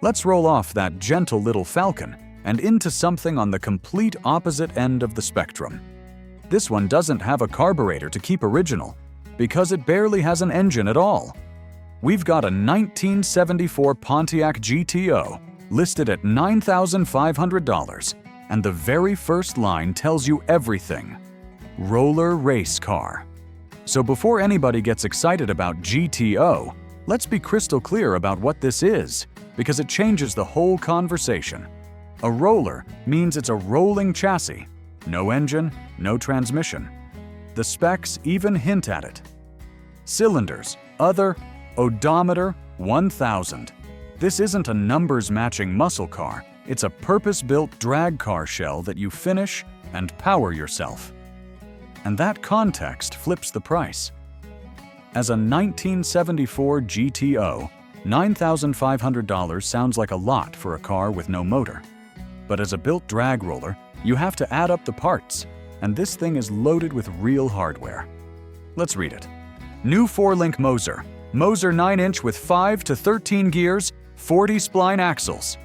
Let's roll off that gentle little Falcon and into something on the complete opposite end of the spectrum. This one doesn't have a carburetor to keep original because it barely has an engine at all. We've got a 1974 Pontiac GTO listed at $9,500, and the very first line tells you everything. Roller race car. So before anybody gets excited about GTO, let's be crystal clear about what this is, because it changes the whole conversation. A roller means it's a rolling chassis. No engine, no transmission. The specs even hint at it. Cylinders, other, odometer, 1000. This isn't a numbers-matching muscle car. It's a purpose-built drag car shell that you finish and power yourself. And that context flips the price. As a 1974 GTO, $9,500 sounds like a lot for a car with no motor. But as a built drag roller, you have to add up the parts, and this thing is loaded with real hardware. Let's read it. New 4-link Moser. Moser 9-inch with 5 to 13 gears, 40 spline axles.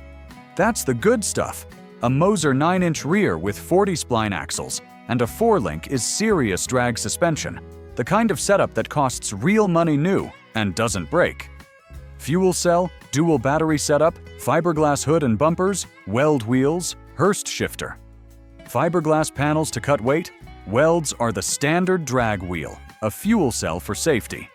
That's the good stuff. A Moser 9-inch rear with 40 spline axles and a 4-link is serious drag suspension, the kind of setup that costs real money new and doesn't break. Fuel cell, dual battery setup, fiberglass hood and bumpers, weld wheels, Hurst shifter. Fiberglass panels to cut weight, welds are the standard drag wheel, a fuel cell for safety.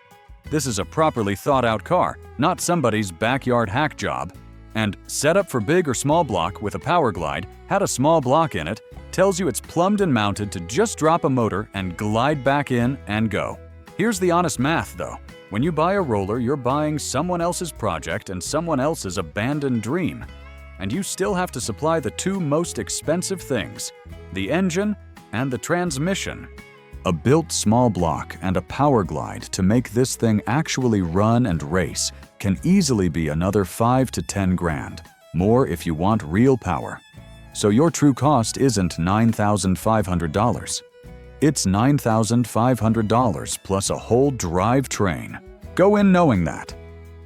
This is a properly thought-out car, not somebody's backyard hack job. And setup for big or small block with a power glide, had a small block in it, tells you it's plumbed and mounted to just drop a motor and glide back in and go. Here's the honest math though. When you buy a roller, you're buying someone else's project and someone else's abandoned dream. And you still have to supply the two most expensive things, the engine and the transmission. A built small block and a power glide to make this thing actually run and race can easily be another 5 to 10 grand, more if you want real power. So your true cost isn't $9,500. It's $9,500 plus a whole drivetrain. Go in knowing that.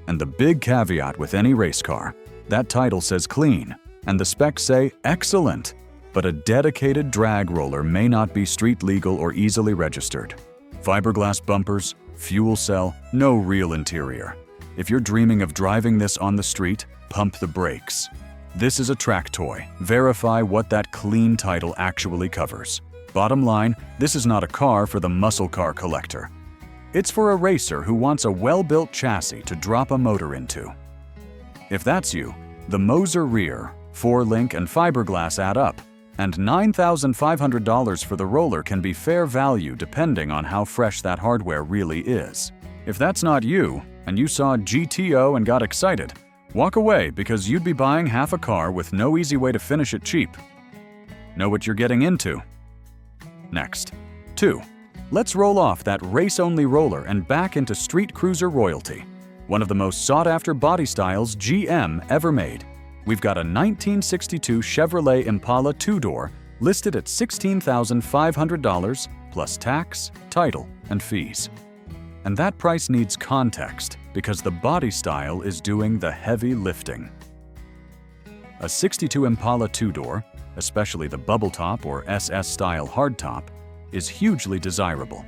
And the big caveat with any race car, that title says clean, and the specs say excellent. But a dedicated drag roller may not be street legal or easily registered. Fiberglass bumpers, fuel cell, no real interior. If you're dreaming of driving this on the street, pump the brakes. This is a track toy. Verify what that clean title actually covers. Bottom line, this is not a car for the muscle car collector. It's for a racer who wants a well-built chassis to drop a motor into. If that's you, the Moser rear, 4-link and fiberglass add up. And $9,500 for the roller can be fair value depending on how fresh that hardware really is. If that's not you, and you saw GTO and got excited, walk away because you'd be buying half a car with no easy way to finish it cheap. Know what you're getting into? Next. 2. Let's roll off that race-only roller and back into street cruiser royalty. One of the most sought-after body styles GM ever made. We've got a 1962 Chevrolet Impala 2-door listed at $16,500 plus tax, title, and fees. And that price needs context because the body style is doing the heavy lifting. A 62 Impala 2-door, especially the bubble top or SS-style hardtop, is hugely desirable,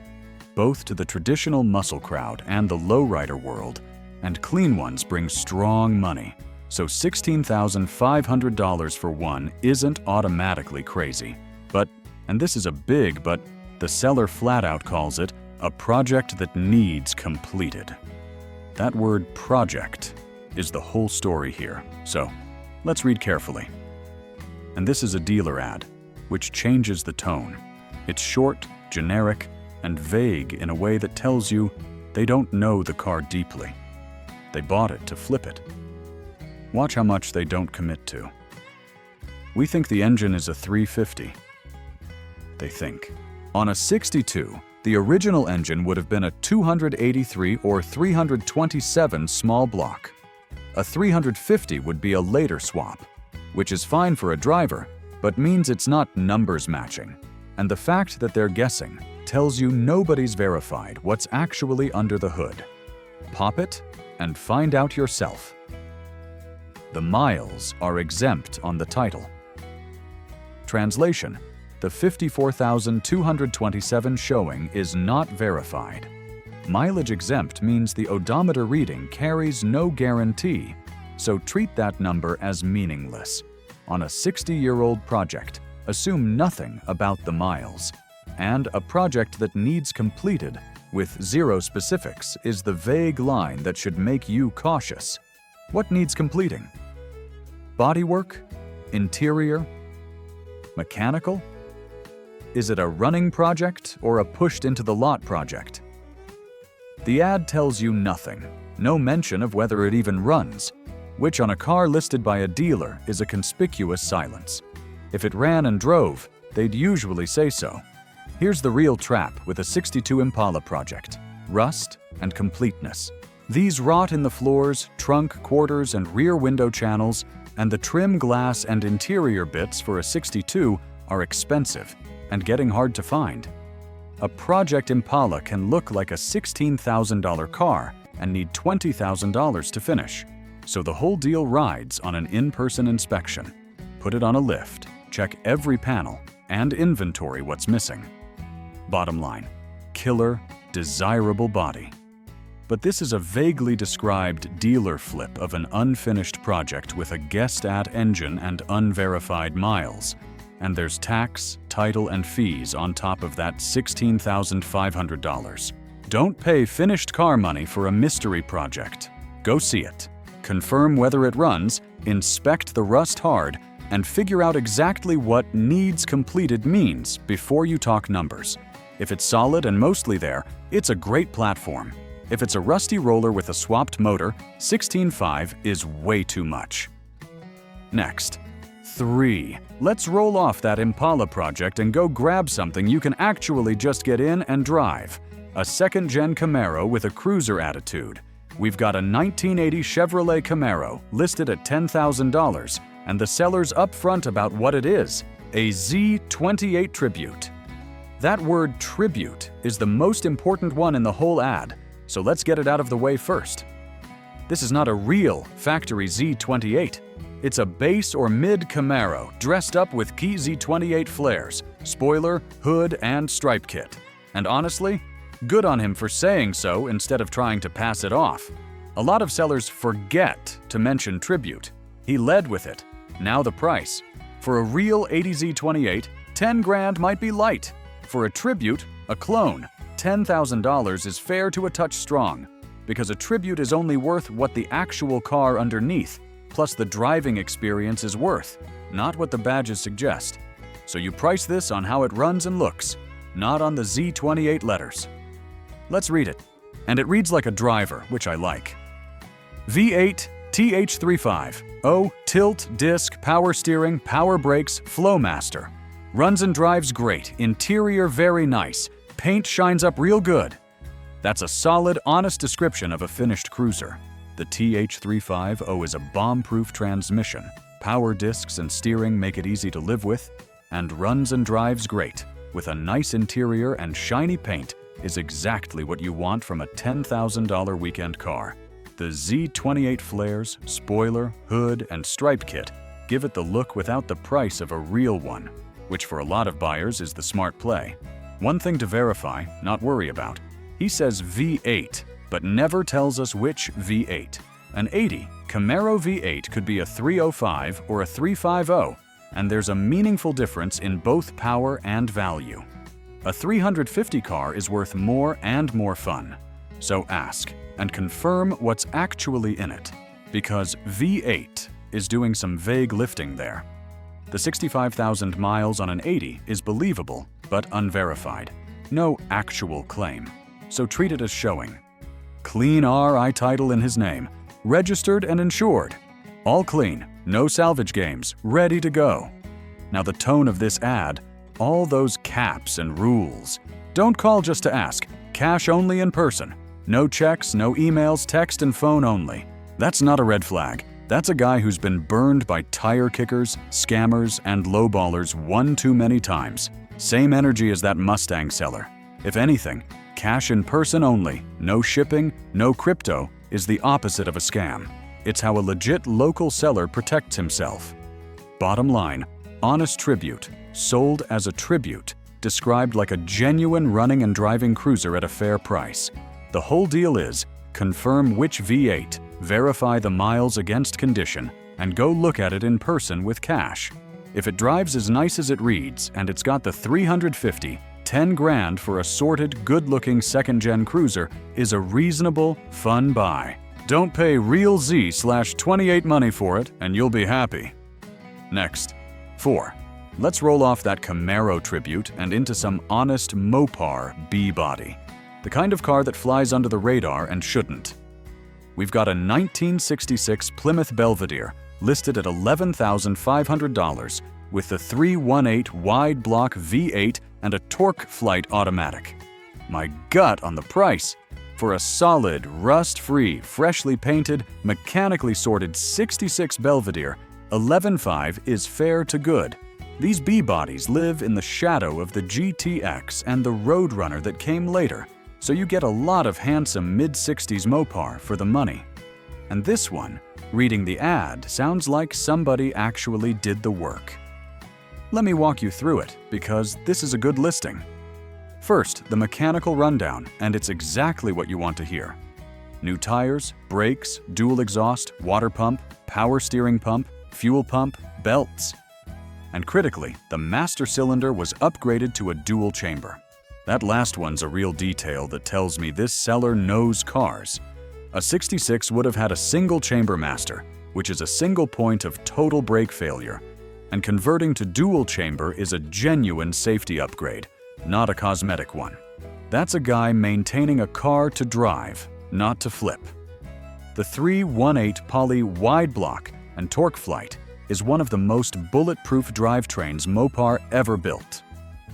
both to the traditional muscle crowd and the lowrider world, and clean ones bring strong money. So $16,500 for one isn't automatically crazy. But, and this is a big but, the seller flat out calls it a project that needs completed. That word project is the whole story here, so let's read carefully. And this is a dealer ad, which changes the tone. It's short, generic, and vague in a way that tells you they don't know the car deeply. They bought it to flip it. Watch how much they don't commit to. We think the engine is a 350. They think. On a 62, the original engine would have been a 283 or 327 small block. A 350 would be a later swap, which is fine for a driver, but means it's not numbers matching. And the fact that they're guessing tells you nobody's verified what's actually under the hood. Pop it and find out yourself. The miles are exempt on the title. Translation: the 54,227 showing is not verified. Mileage exempt means the odometer reading carries no guarantee, so treat that number as meaningless. On a 60-year-old project, assume nothing about the miles. And a project that needs completed with zero specifics is the vague line that should make you cautious. What needs completing? Bodywork? Interior? Mechanical? Is it a running project or a pushed-into-the-lot project? The ad tells you nothing, no mention of whether it even runs, which on a car listed by a dealer is a conspicuous silence. If it ran and drove, they'd usually say so. Here's the real trap with a 62 Impala project: rust and completeness. These rot in the floors, trunk, quarters, and rear window channels, and the trim glass and interior bits for a 62 are expensive and getting hard to find. A Project Impala can look like a $16,000 car and need $20,000 to finish. So the whole deal rides on an in-person inspection. Put it on a lift, check every panel, and inventory what's missing. Bottom line: killer, desirable body. But this is a vaguely described dealer flip of an unfinished project with a guessed-at engine and unverified miles. And there's tax, title, and fees on top of that $16,500. Don't pay finished car money for a mystery project. Go see it. Confirm whether it runs, inspect the rust hard, and figure out exactly what needs completed means before you talk numbers. If it's solid and mostly there, it's a great platform. If it's a rusty roller with a swapped motor, $16,500 is way too much. Next. 3. Let's roll off that Impala project and go grab something you can actually just get in and drive. A second-gen Camaro with a cruiser attitude. We've got a 1980 Chevrolet Camaro listed at $10,000, and the seller's upfront about what it is: a Z28 Tribute. That word tribute is the most important one in the whole ad, so let's get it out of the way first. This is not a real factory Z28. It's a base or mid Camaro dressed up with key Z28 flares, spoiler, hood, and stripe kit. And honestly, good on him for saying so instead of trying to pass it off. A lot of sellers forget to mention tribute. He led with it. Now the price. For a real 80 Z28, $10,000 might be light. For a tribute, a clone, $10,000 is fair to a touch strong, because a tribute is only worth what the actual car underneath, plus the driving experience is worth, not what the badges suggest. So you price this on how it runs and looks, not on the Z28 letters. Let's read it. And it reads like a driver, which I like. V8 TH35 tilt, disc, power steering, power brakes, Flowmaster. Runs and drives great, interior very nice, paint shines up real good. That's a solid, honest description of a finished cruiser. The TH350 is a bomb-proof transmission. Power discs and steering make it easy to live with, and runs and drives great, with a nice interior and shiny paint is exactly what you want from a $10,000 weekend car. The Z28 flares, spoiler, hood, and stripe kit give it the look without the price of a real one, which for a lot of buyers is the smart play. One thing to verify, not worry about. He says V8, but never tells us which V8. An 80 Camaro V8 could be a 305 or a 350, and there's a meaningful difference in both power and value. A 350 car is worth more and more fun. So ask and confirm what's actually in it, because V8 is doing some vague lifting there. The 65,000 miles on an 80 is believable, but unverified. No actual claim, so treat it as showing. Clean RI title in his name, registered and insured. All clean, no salvage games, ready to go. Now the tone of this ad, all those caps and rules. Don't call just to ask, cash only in person. No checks, no emails, text and phone only. That's not a red flag. That's a guy who's been burned by tire kickers, scammers, and lowballers one too many times. Same energy as that Mustang seller. If anything, cash in person only, no shipping, no crypto, is the opposite of a scam. It's how a legit local seller protects himself. Bottom line, honest tribute, sold as a tribute, described like a genuine running and driving cruiser at a fair price. The whole deal is, confirm which V8, verify the miles against condition, and go look at it in person with cash. If it drives as nice as it reads, and it's got the 350, 10 grand for a sorted, good-looking second-gen cruiser is a reasonable, fun buy. Don't pay real Z/28 money for it, and you'll be happy. Next. 4. Let's roll off that Camaro tribute and into some honest Mopar B-body. The kind of car that flies under the radar and shouldn't. We've got a 1966 Plymouth Belvedere listed at $11,500 with the 318 wide block V8 and a torque flight automatic. My gut on the price. For a solid, rust-free, freshly painted, mechanically sorted 66 Belvedere, $11,500 is fair to good. These B-bodies live in the shadow of the GTX and the Roadrunner that came later, so you get a lot of handsome mid-60s Mopar for the money. And this one, reading the ad, sounds like somebody actually did the work. Let me walk you through it, because this is a good listing. First, the mechanical rundown, and it's exactly what you want to hear. New tires, brakes, dual exhaust, water pump, power steering pump, fuel pump, belts. And critically, the master cylinder was upgraded to a dual chamber. That last one's a real detail that tells me this seller knows cars. A 66 would have had a single chamber master, which is a single point of total brake failure. And converting to dual chamber is a genuine safety upgrade, not a cosmetic one. That's a guy maintaining a car to drive, not to flip. The 318 Poly wide block and torque flight is one of the most bulletproof drivetrains Mopar ever built.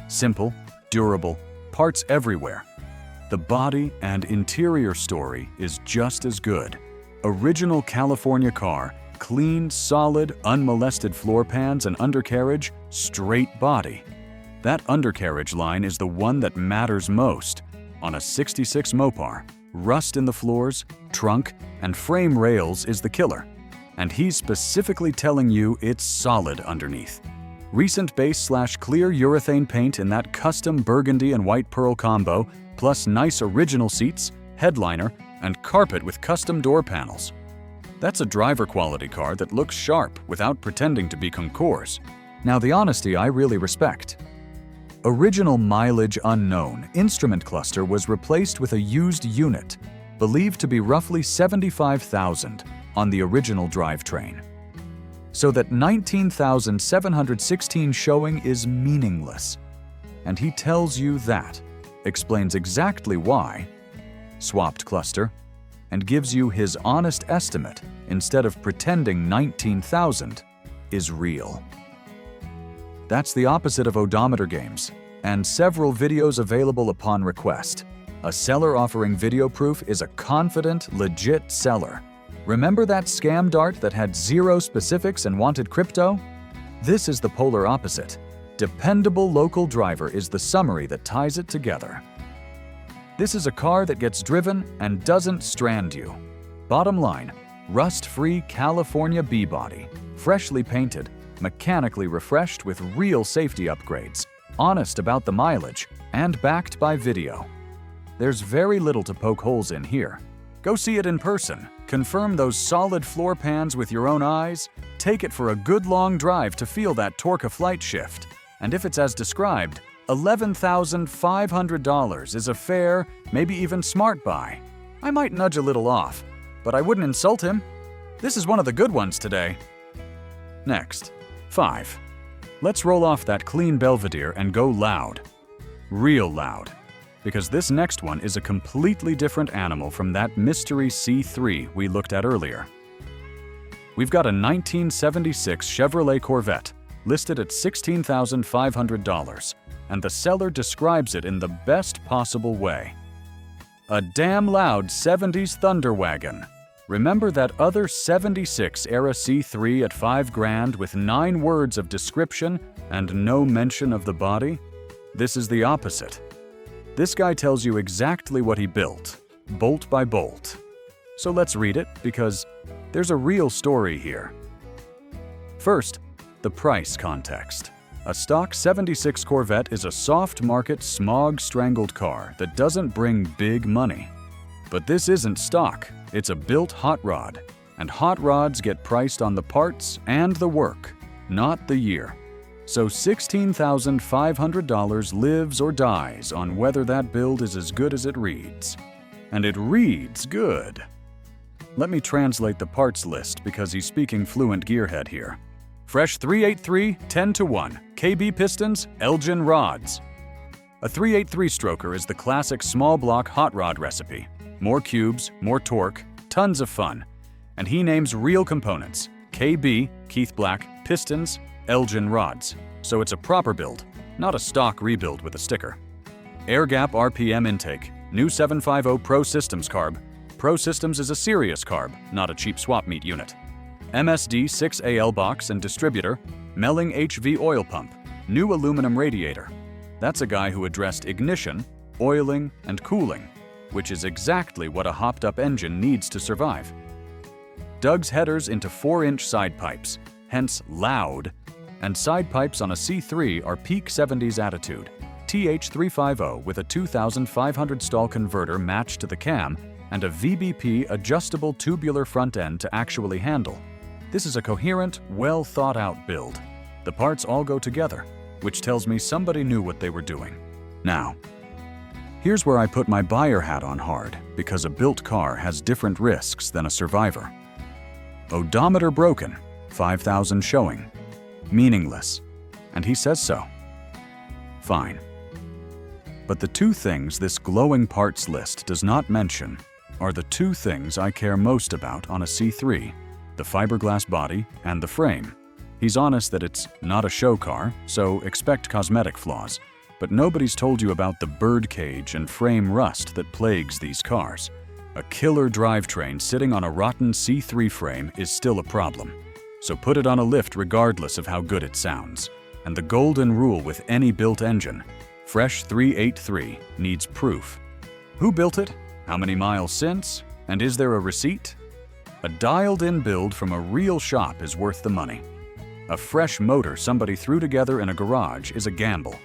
Simple, durable, parts everywhere. The body and interior story is just as good. Original California car, clean, solid, unmolested floor pans and undercarriage, straight body. That undercarriage line is the one that matters most. On a 66 Mopar, rust in the floors, trunk, and frame rails is the killer. And he's specifically telling you it's solid underneath. Recent base/clear urethane paint in that custom burgundy and white pearl combo, plus nice original seats, headliner, and carpet with custom door panels. That's a driver quality car that looks sharp without pretending to be concours. Now the honesty I really respect. Original mileage unknown instrument cluster was replaced with a used unit, believed to be roughly 75,000 on the original drivetrain. So that 19,716 showing is meaningless. And he tells you that, explains exactly why, swapped cluster, and gives you his honest estimate instead of pretending 19,000 is real. That's the opposite of odometer games, and several videos available upon request. A seller offering video proof is a confident, legit seller. Remember that scam dart that had zero specifics and wanted crypto? This is the polar opposite. Dependable local driver is the summary that ties it together. This is a car that gets driven and doesn't strand you. Bottom line, rust-free California B-body, freshly painted, mechanically refreshed with real safety upgrades, honest about the mileage, and backed by video. There's very little to poke holes in here. Go see it in person, confirm those solid floor pans with your own eyes, take it for a good long drive to feel that torque of flight shift, and if it's as described, $11,500 is a fair, maybe even smart buy. I might nudge a little off, but I wouldn't insult him. This is one of the good ones today. Next, 5. Let's roll off that clean Belvedere and go loud. Real loud. Because this next one is a completely different animal from that mystery C3 we looked at earlier. We've got a 1976 Chevrolet Corvette listed at $16,500, and the seller describes it in the best possible way. A damn loud 70s Thunder wagon. Remember that other 76 era C3 at $5 grand with 9 words of description and no mention of the body? This is the opposite. This guy tells you exactly what he built, bolt by bolt. So let's read it, because There's a real story here. First, the price context. A stock 76 Corvette is a soft market, smog-strangled car that doesn't bring big money. But this isn't stock, it's a built hot rod. And hot rods get priced on the parts and the work, not the year. So $16,500 lives or dies on whether that build is as good as it reads. And it reads good. Let me translate the parts list because he's speaking fluent gearhead here. Fresh 383 10-1, KB pistons, Elgin rods. A 383 stroker is the classic small block hot rod recipe. More cubes, more torque, tons of fun. And he names real components, KB, Keith Black, pistons, Elgin rods. So it's a proper build, not a stock rebuild with a sticker. Air gap RPM intake, new 750 Pro Systems carb. Pro Systems is a serious carb, not a cheap swap meet unit. MSD 6AL box and distributor, Melling HV oil pump, new aluminum radiator. That's a guy who addressed ignition, oiling, and cooling, which is exactly what a hopped-up engine needs to survive. Doug's headers into 4-inch side pipes, hence loud, and side pipes on a C3 are peak 70s attitude. TH350 with a 2,500 stall converter matched to the cam and a VBP adjustable tubular front end to actually handle. This is a coherent, well-thought-out build. The parts all go together, which tells me somebody knew what they were doing. Now, here's where I put my buyer hat on hard because a built car has different risks than a survivor. Odometer broken, 5,000 showing. Meaningless. And he says so. Fine. But the two things this glowing parts list does not mention are the two things I care most about on a C3, the fiberglass body and the frame. He's honest that it's not a show car, so expect cosmetic flaws, but nobody's told you about the birdcage and frame rust that plagues these cars. A killer drivetrain sitting on a rotten C3 frame is still a problem. So put it on a lift regardless of how good it sounds. And the golden rule with any built engine, Fresh 383 needs proof. Who built it? How many miles since? And is there a receipt? A dialed-in build from a real shop is worth the money. A fresh motor somebody threw together in a garage is a gamble.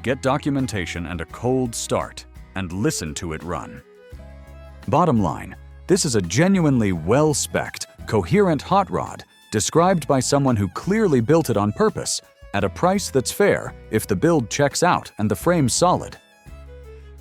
Get documentation and a cold start, and listen to it run. Bottom line, this is a genuinely well-spec'd, coherent hot rod described by someone who clearly built it on purpose at a price that's fair if the build checks out and the frame's solid.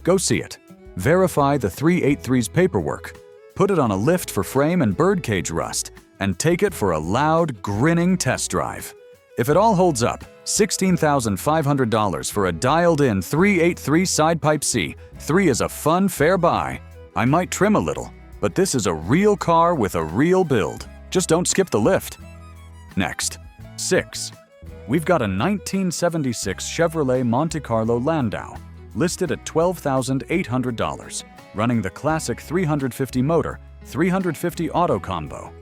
Go see it. Verify the 383's paperwork. Put it on a lift for frame and birdcage rust, and take it for a loud, grinning test drive. If it all holds up, $16,500 for a dialed-in 383 side pipe C. 3 is a fun, fair buy. I might trim a little, but this is a real car with a real build. Just don't skip the lift. Next, 6. We've got a 1976 Chevrolet Monte Carlo Landau, listed at $12,800, running the classic 350 motor, 350 auto combo.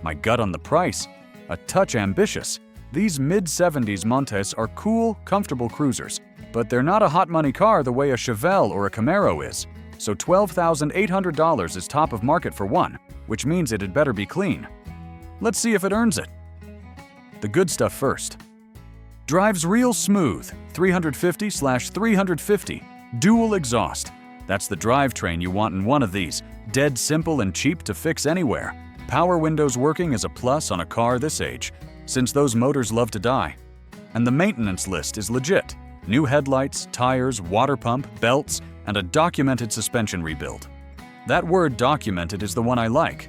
My gut on the price? A touch ambitious. These mid-70s Montes are cool, comfortable cruisers, but they're not a hot money car the way a Chevelle or a Camaro is. So $12,800 is top of market for one, which means it had better be clean. Let's see if it earns it. The good stuff first. Drives real smooth, 350/350, dual exhaust. That's the drivetrain you want in one of these. Dead simple and cheap to fix anywhere. Power windows working is a plus on a car this age, since those motors love to die. And the maintenance list is legit. New headlights, tires, water pump, belts, and a documented suspension rebuild. That word documented is the one I like.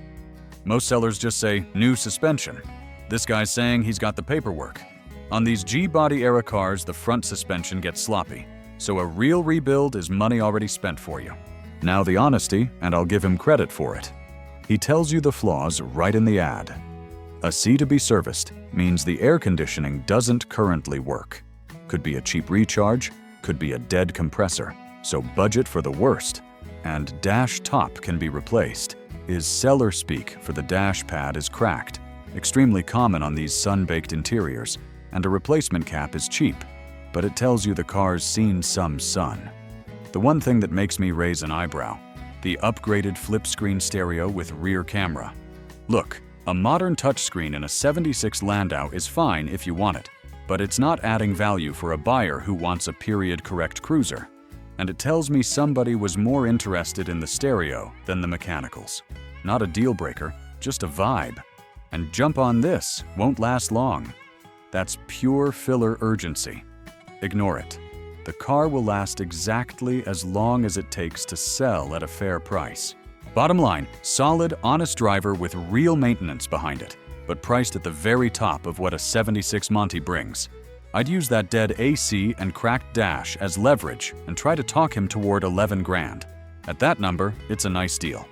Most sellers just say new suspension. This guy's saying he's got the paperwork. On these G-body era cars, the front suspension gets sloppy, so a real rebuild is money already spent for you. Now the honesty, and I'll give him credit for it. He tells you the flaws right in the ad. A C to be serviced means the air conditioning doesn't currently work. Could be a cheap recharge, could be a dead compressor, so budget for the worst. And dash top can be replaced is seller speak for the dash pad is cracked, extremely common on these sun-baked interiors, and a replacement cap is cheap, but it tells you the car's seen some sun. The one thing that makes me raise an eyebrow, the upgraded flip screen stereo with rear camera. Look, A modern touchscreen in a '76 Landau is fine if you want it, but it's not adding value for a buyer who wants a period-correct cruiser. And it tells me somebody was more interested in the stereo than the mechanicals. Not a deal breaker, just a vibe. And jump on this, won't last long. That's pure filler urgency. Ignore it. The car will last exactly as long as it takes to sell at a fair price. Bottom line, solid, honest driver with real maintenance behind it, but priced at the very top of what a '76 Monty brings. I'd use that dead AC and cracked dash as leverage and try to talk him toward 11 grand. At that number, it's a nice deal.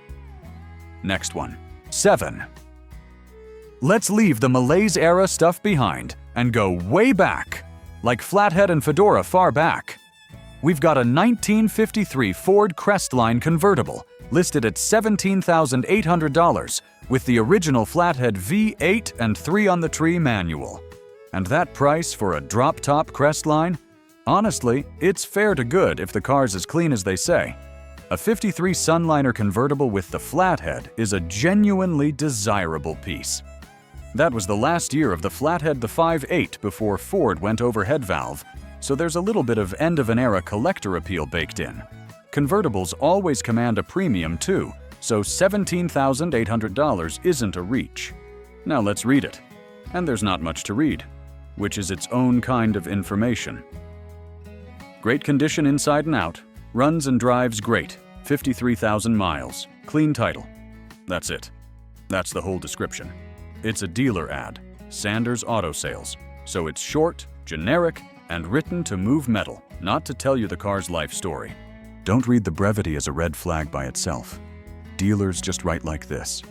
Next one. 7. Let's leave the Malaise-era stuff behind and go way back, like Flathead and Fedora far back. We've got a 1953 Ford Crestline convertible listed at $17,800 with the original Flathead V8 and 3 on the tree manual. And that price for a drop-top Crestline? Honestly, it's fair to good if the car's as clean as they say. A '53 Sunliner convertible with the Flathead is a genuinely desirable piece. That was the last year of the Flathead the 5.8 before Ford went overhead valve, so there's a little bit of end-of-an-era collector appeal baked in. Convertibles always command a premium too, so $17,800 isn't a reach. Now let's read it. And there's not much to read, which is its own kind of information. Great condition inside and out, runs and drives great, 53,000 miles, clean title. That's it. That's the whole description. It's a dealer ad, Sanders Auto Sales, so it's short, generic, and written to move metal, not to tell you the car's life story. Don't read the brevity as a red flag by itself. Dealers just write like this.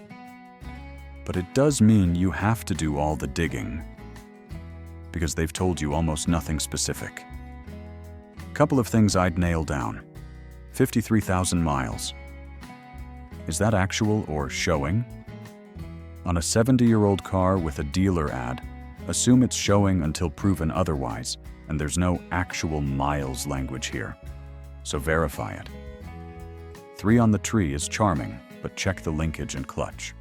But it does mean you have to do all the digging, because they've told you almost nothing specific. Couple of things I'd nail down. 53,000 miles. Is that actual or showing? On a 70-year-old car with a dealer ad, assume it's showing until proven otherwise, and there's no actual miles language here. So verify it. 3 on the tree is charming, but check the linkage and clutch.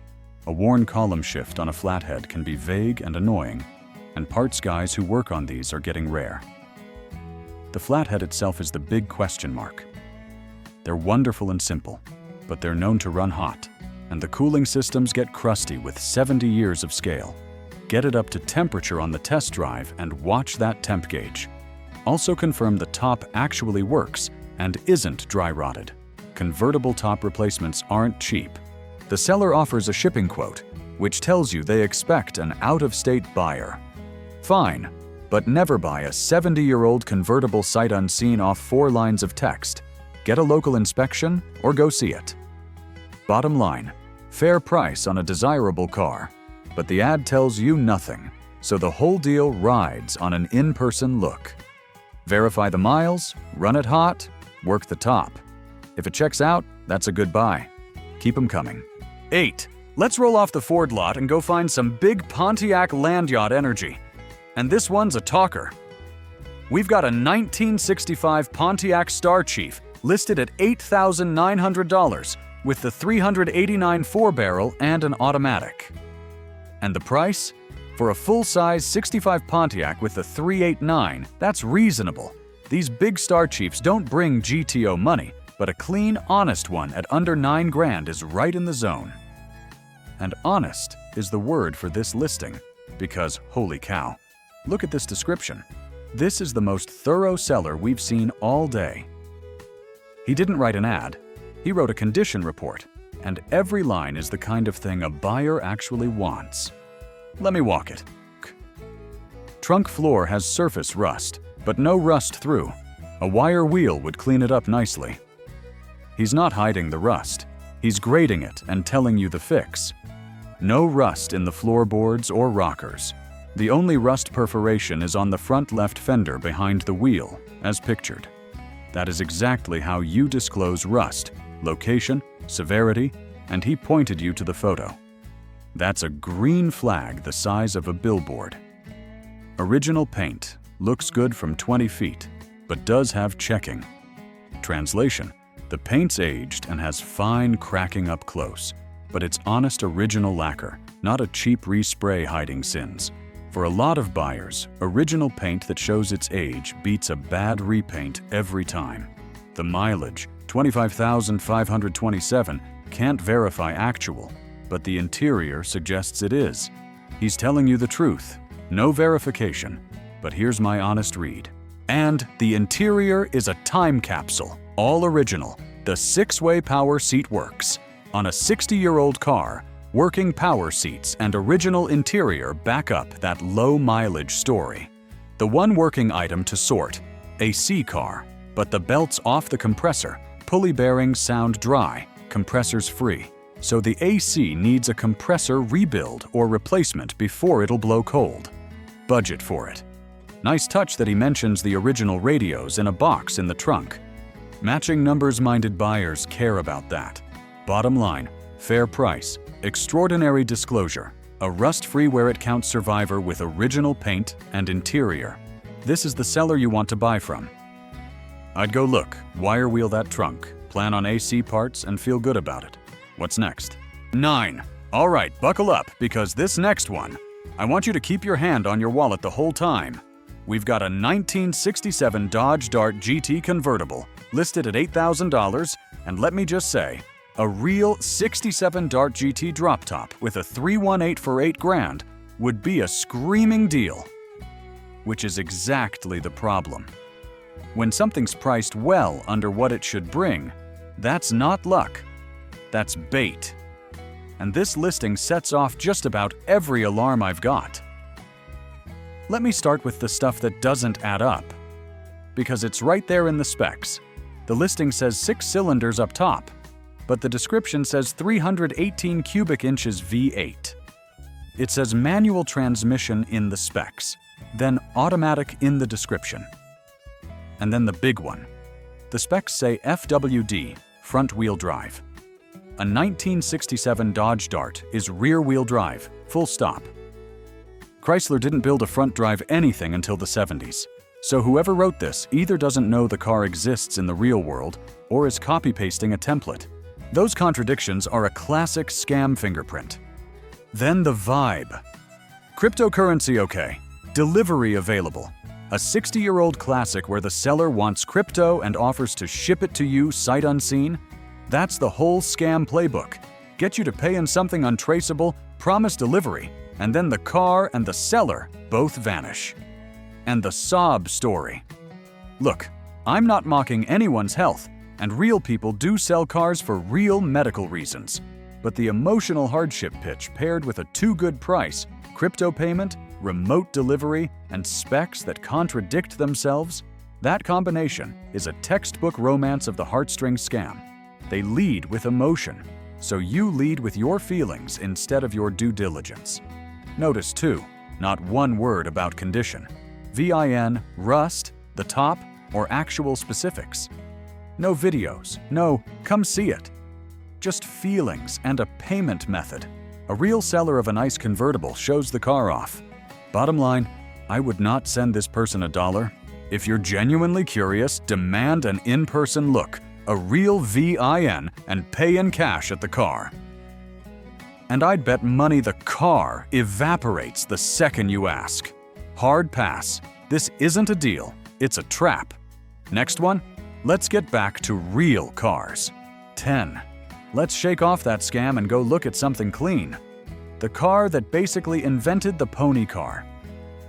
A worn column shift on a Flathead can be vague and annoying, and parts guys who work on these are getting rare. The Flathead itself is the big question mark. They're wonderful and simple, but they're known to run hot, and the cooling systems get crusty with 70 years of scale. Get it up to temperature on the test drive and watch that temp gauge. Also confirm the top actually works and isn't dry rotted. Convertible top replacements aren't cheap. The seller offers a shipping quote, which tells you they expect an out-of-state buyer. Fine, but never buy a 70-year-old convertible sight unseen off 4 lines of text. Get a local inspection or go see it. Bottom line, fair price on a desirable car, but the ad tells you nothing, so the whole deal rides on an in-person look. Verify the miles, run it hot, work the top. If it checks out, that's a good buy. Keep them coming. 8. Let's roll off the Ford lot and go find some big Pontiac land yacht energy. And this one's a talker. We've got a 1965 Pontiac Star Chief listed at $8,900 with the 389 4-barrel and an automatic. And the price? For a full-size 65 Pontiac with the 389, that's reasonable. These big Star Chiefs don't bring GTO money, but a clean, honest one at under 9 grand is right in the zone. And honest is the word for this listing, because holy cow, look at this description. This is the most thorough seller we've seen all day. He didn't write an ad, he wrote a condition report, and every line is the kind of thing a buyer actually wants. Let me walk it. Trunk floor has surface rust, but no rust through. A wire wheel would clean it up nicely. He's not hiding the rust, he's grading it and telling you the fix. No rust in the floorboards or rockers. The only rust perforation is on the front left fender behind the wheel, as pictured. That is exactly how you disclose rust, location, severity, and he pointed you to the photo. That's a green flag the size of a billboard. Original paint, looks good from 20 feet, but does have checking. Translation, the paint's aged and has fine cracking up close, but it's honest original lacquer, not a cheap respray hiding sins. For a lot of buyers, original paint that shows its age beats a bad repaint every time. The mileage, 25,527, can't verify actual, but the interior suggests it is. He's telling you the truth. No verification, but here's my honest read. And the interior is a time capsule, all original. The 6-way power seat works. On a 60-year-old car, working power seats and original interior back up that low mileage story. The one working item to sort, a C car, but the belt's off the compressor, pulley bearings sound dry, compressors free. So the AC needs a compressor rebuild or replacement before it'll blow cold. Budget for it. Nice touch that he mentions the original radios in a box in the trunk. Matching numbers-minded buyers care about that. Bottom line, fair price, extraordinary disclosure, a rust-free where it counts survivor with original paint and interior. This is the seller you want to buy from. I'd go look, wire wheel that trunk, plan on AC parts, and feel good about it. What's next? 9. All right, buckle up, because this next one, I want you to keep your hand on your wallet the whole time. We've got a 1967 Dodge Dart GT convertible, listed at $8,000, and let me just say, a real 67 Dart GT drop top with a 318 for $8,000 would be a screaming deal. Which is exactly the problem. When something's priced well under what it should bring, that's not luck. That's bait. And this listing sets off just about every alarm I've got. Let me start with the stuff that doesn't add up. Because it's right there in the specs. The listing says 6 cylinders up top, but the description says 318 cubic inches V8. It says manual transmission in the specs, then automatic in the description. And then the big one. The specs say FWD, front-wheel drive. A 1967 Dodge Dart is rear-wheel drive, full stop. Chrysler didn't build a front-drive anything until the 70s, so whoever wrote this either doesn't know the car exists in the real world or is copy-pasting a template. Those contradictions are a classic scam fingerprint. Then the vibe. Cryptocurrency okay, delivery available. A 60-year-old classic where the seller wants crypto and offers to ship it to you sight unseen? That's the whole scam playbook. Get you to pay in something untraceable, promise delivery, and then the car and the seller both vanish. And the sob story. Look, I'm not mocking anyone's health, and real people do sell cars for real medical reasons. But the emotional hardship pitch paired with a too-good price, crypto payment, remote delivery, and specs that contradict themselves, that combination is a textbook romance of the heartstring scam. They lead with emotion, so you lead with your feelings instead of your due diligence. Notice too, not one word about condition. VIN, rust, the top, or actual specifics. No videos, no come see it. Just feelings and a payment method. A real seller of a nice convertible shows the car off. Bottom line, I would not send this person $1. If you're genuinely curious, demand an in-person look, a real VIN, and pay in cash at the car. And I'd bet money the car evaporates the second you ask. Hard pass. This isn't a deal, it's a trap. Next one, let's get back to real cars. 10. Let's shake off that scam and go look at something clean. The car that basically invented the pony car.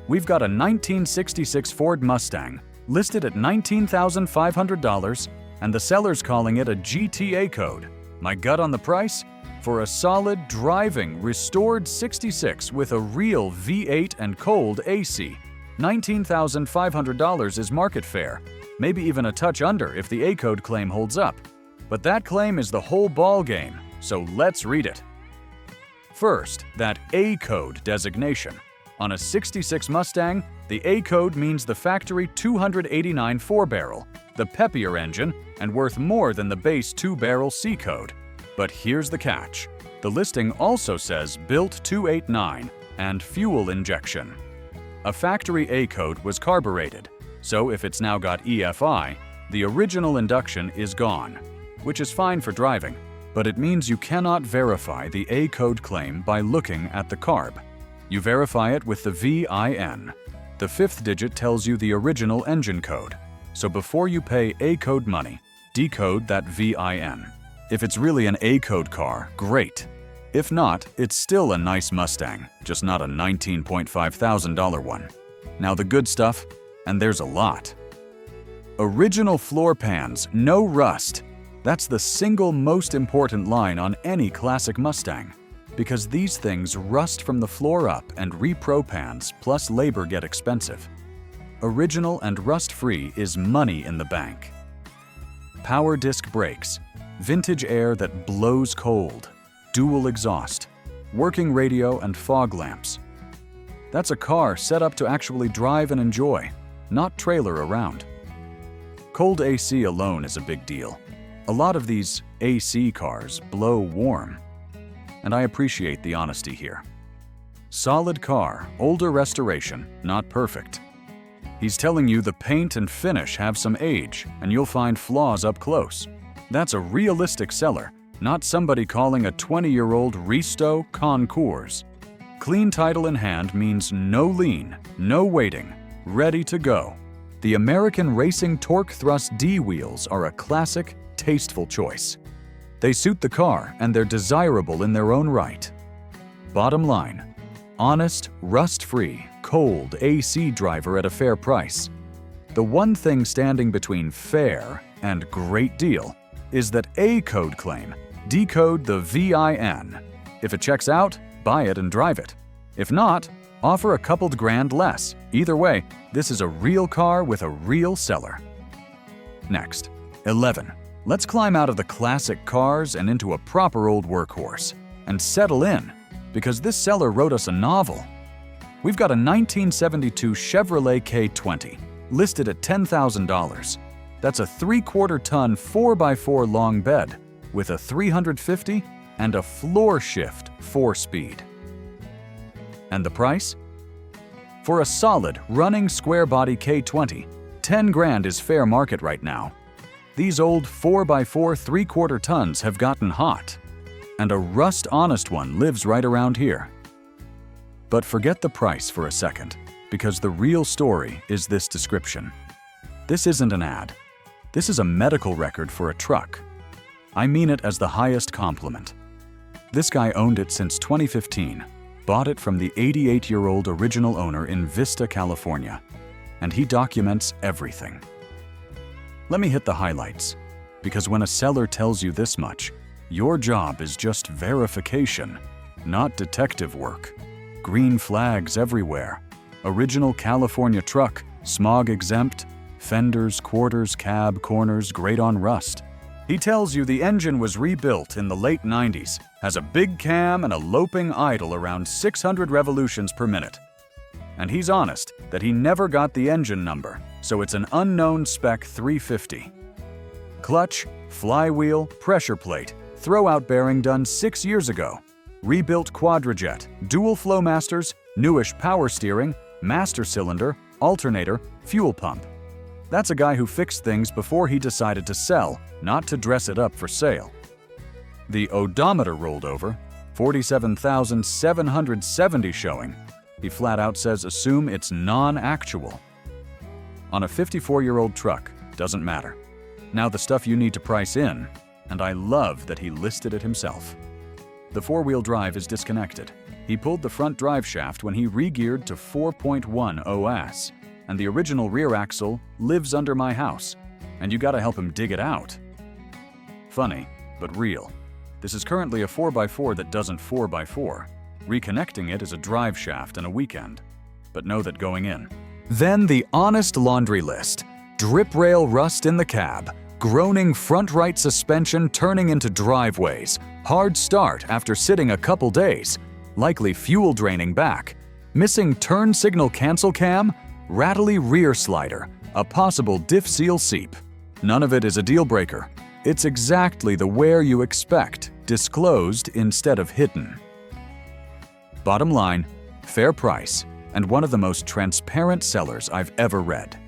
We've got a 1966 Ford Mustang, listed at $19,500, and the seller's calling it a GTA code. My gut on the price? For a solid, driving, restored 66 with a real V8 and cold AC, $19,500 is market fair, maybe even a touch under if the A-code claim holds up. But that claim is the whole ball game, so let's read it. First, that A-code designation. On a 66 Mustang, the A-code means the factory 289 4-barrel, the peppier engine, and worth more than the base 2-barrel C-code. But here's the catch. The listing also says built 289 and fuel injection. A factory A-code was carbureted, so if it's now got EFI, the original induction is gone, which is fine for driving. but it means you cannot verify the A code claim by looking at the carb. You verify it with the VIN. The fifth digit tells you the original engine code. So before you pay A code money, decode that VIN. If it's really an A code car, great. If not, it's still a nice Mustang, just not a $19.5 thousand one. Now the good stuff, and there's a lot. Original floor pans, no rust. That's the single most important line on any classic Mustang, because these things rust from the floor up and repro pans plus labor get expensive. Original and rust-free is money in the bank. Power disc brakes, vintage air that blows cold, dual exhaust, working radio and fog lamps. That's a car set up to actually drive and enjoy, not trailer around. Cold AC alone is a big deal. A lot of these AC cars blow warm, and I appreciate the honesty here. Solid car, older restoration, not perfect. He's telling you the paint and finish have some age, and you'll find flaws up close. That's a realistic seller, not somebody calling a 20-year-old Risto Concours. Clean title in hand means no lien, no waiting, ready to go. The American Racing Torque Thrust D wheels are a classic, tasteful choice. They suit the car and they're desirable in their own right. Bottom line, honest, rust-free, cold AC driver at a fair price. The one thing standing between fair and great deal is that A code claim, decode the VIN. If it checks out, buy it and drive it. If not, offer a couple grand less. Either way, this is a real car with a real seller. Next, 11. Let's climb out of the classic cars and into a proper old workhorse and settle in, because this seller wrote us a novel. We've got a 1972 Chevrolet K20, listed at $10,000. That's a 3/4 ton 4x4 long bed with a 350 and a floor shift 4-speed. And the price? For a solid, running square body K20, 10 grand is fair market right now. These old 4x4 3/4 tons have gotten hot, and a rust-honest one lives right around here. But forget the price for a second, because the real story is this description. This isn't an ad. This is a medical record for a truck. I mean it as the highest compliment. This guy owned it since 2015, bought it from the 88-year-old original owner in Vista, California, and he documents everything. Let me hit the highlights, because when a seller tells you this much, your job is just verification, not detective work. Green flags everywhere. Original California truck, smog exempt, fenders, quarters, cab, corners, great on rust. He tells you the engine was rebuilt in the late 90s, has a big cam and a loping idle around 600 revolutions per minute. And he's honest that he never got the engine number, so it's an unknown spec 350. Clutch, flywheel, pressure plate, throwout bearing done 6 years ago. Rebuilt quadrajet, dual flowmasters, newish power steering, master cylinder, alternator, fuel pump. That's a guy who fixed things before he decided to sell, not to dress it up for sale. The odometer rolled over, 47,770 showing. He flat out says assume it's non-actual. On a 54-year-old truck, doesn't matter. Now the stuff you need to price in, and I love that he listed it himself. The four-wheel drive is disconnected. He pulled the front drive shaft when he re-geared to 4.1 OS, and the original rear axle lives under my house, and you gotta help him dig it out. Funny, but real. This is currently a 4x4 that doesn't 4x4. Reconnecting it is a drive shaft and a weekend, but know that going in. Then the honest laundry list. Drip rail rust in the cab, groaning front right suspension turning into driveways, hard start after sitting a couple days, likely fuel draining back, missing turn signal cancel cam, rattly rear slider, a possible diff seal seep. None of it is a deal breaker. It's exactly the wear you expect, disclosed instead of hidden. Bottom line, fair price, and one of the most transparent sellers I've ever read.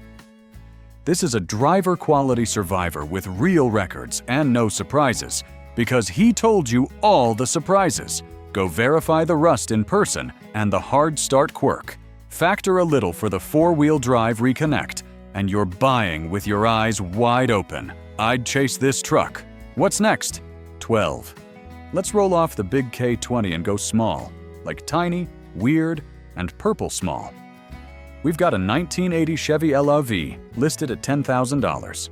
This is a driver quality survivor with real records and no surprises. Because he told you all the surprises. Go verify the rust in person and the hard start quirk. Factor a little for the four-wheel drive reconnect, and you're buying with your eyes wide open. I'd chase this truck. What's next? 12. Let's roll off the big K20 and go small, like tiny, weird, and purple small. We've got a 1980 Chevy LRV listed at $10,000.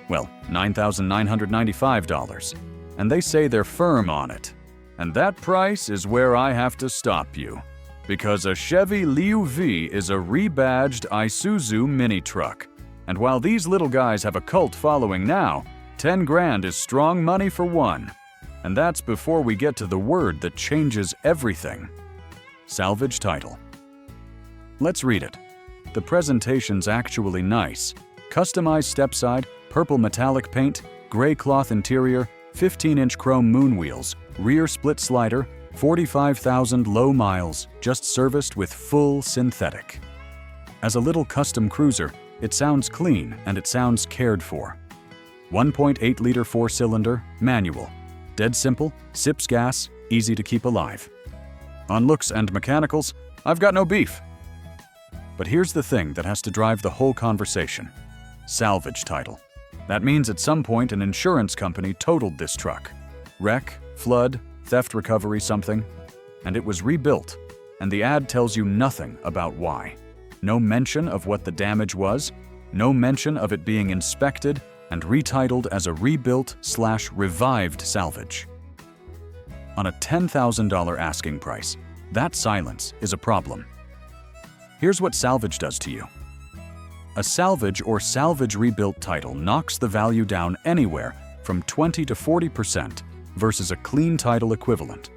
Well, $9,995, and they say they're firm on it. And that price is where I have to stop you. Because a Chevy LRV is a rebadged Isuzu mini truck. And while these little guys have a cult following now, 10 grand is strong money for one. And that's before we get to the word that changes everything. Salvage title. Let's read it. The presentation's actually nice. Customized stepside, purple metallic paint, gray cloth interior, 15-inch chrome moon wheels, rear split slider, 45,000 low miles, just serviced with full synthetic. As a little custom cruiser, it sounds clean and it sounds cared for. 1.8-liter four-cylinder, manual. Dead simple, sips gas, easy to keep alive. On looks and mechanicals, I've got no beef. But here's the thing that has to drive the whole conversation. Salvage title. That means at some point an insurance company totaled this truck. Wreck, flood, theft recovery something. And it was rebuilt. And the ad tells you nothing about why. No mention of what the damage was. No mention of it being inspected and retitled as a rebuilt/revived salvage. On a $10,000 asking price, that silence is a problem. Here's what salvage does to you. A salvage or salvage rebuilt title knocks the value down anywhere from 20 to 40% versus a clean title equivalent,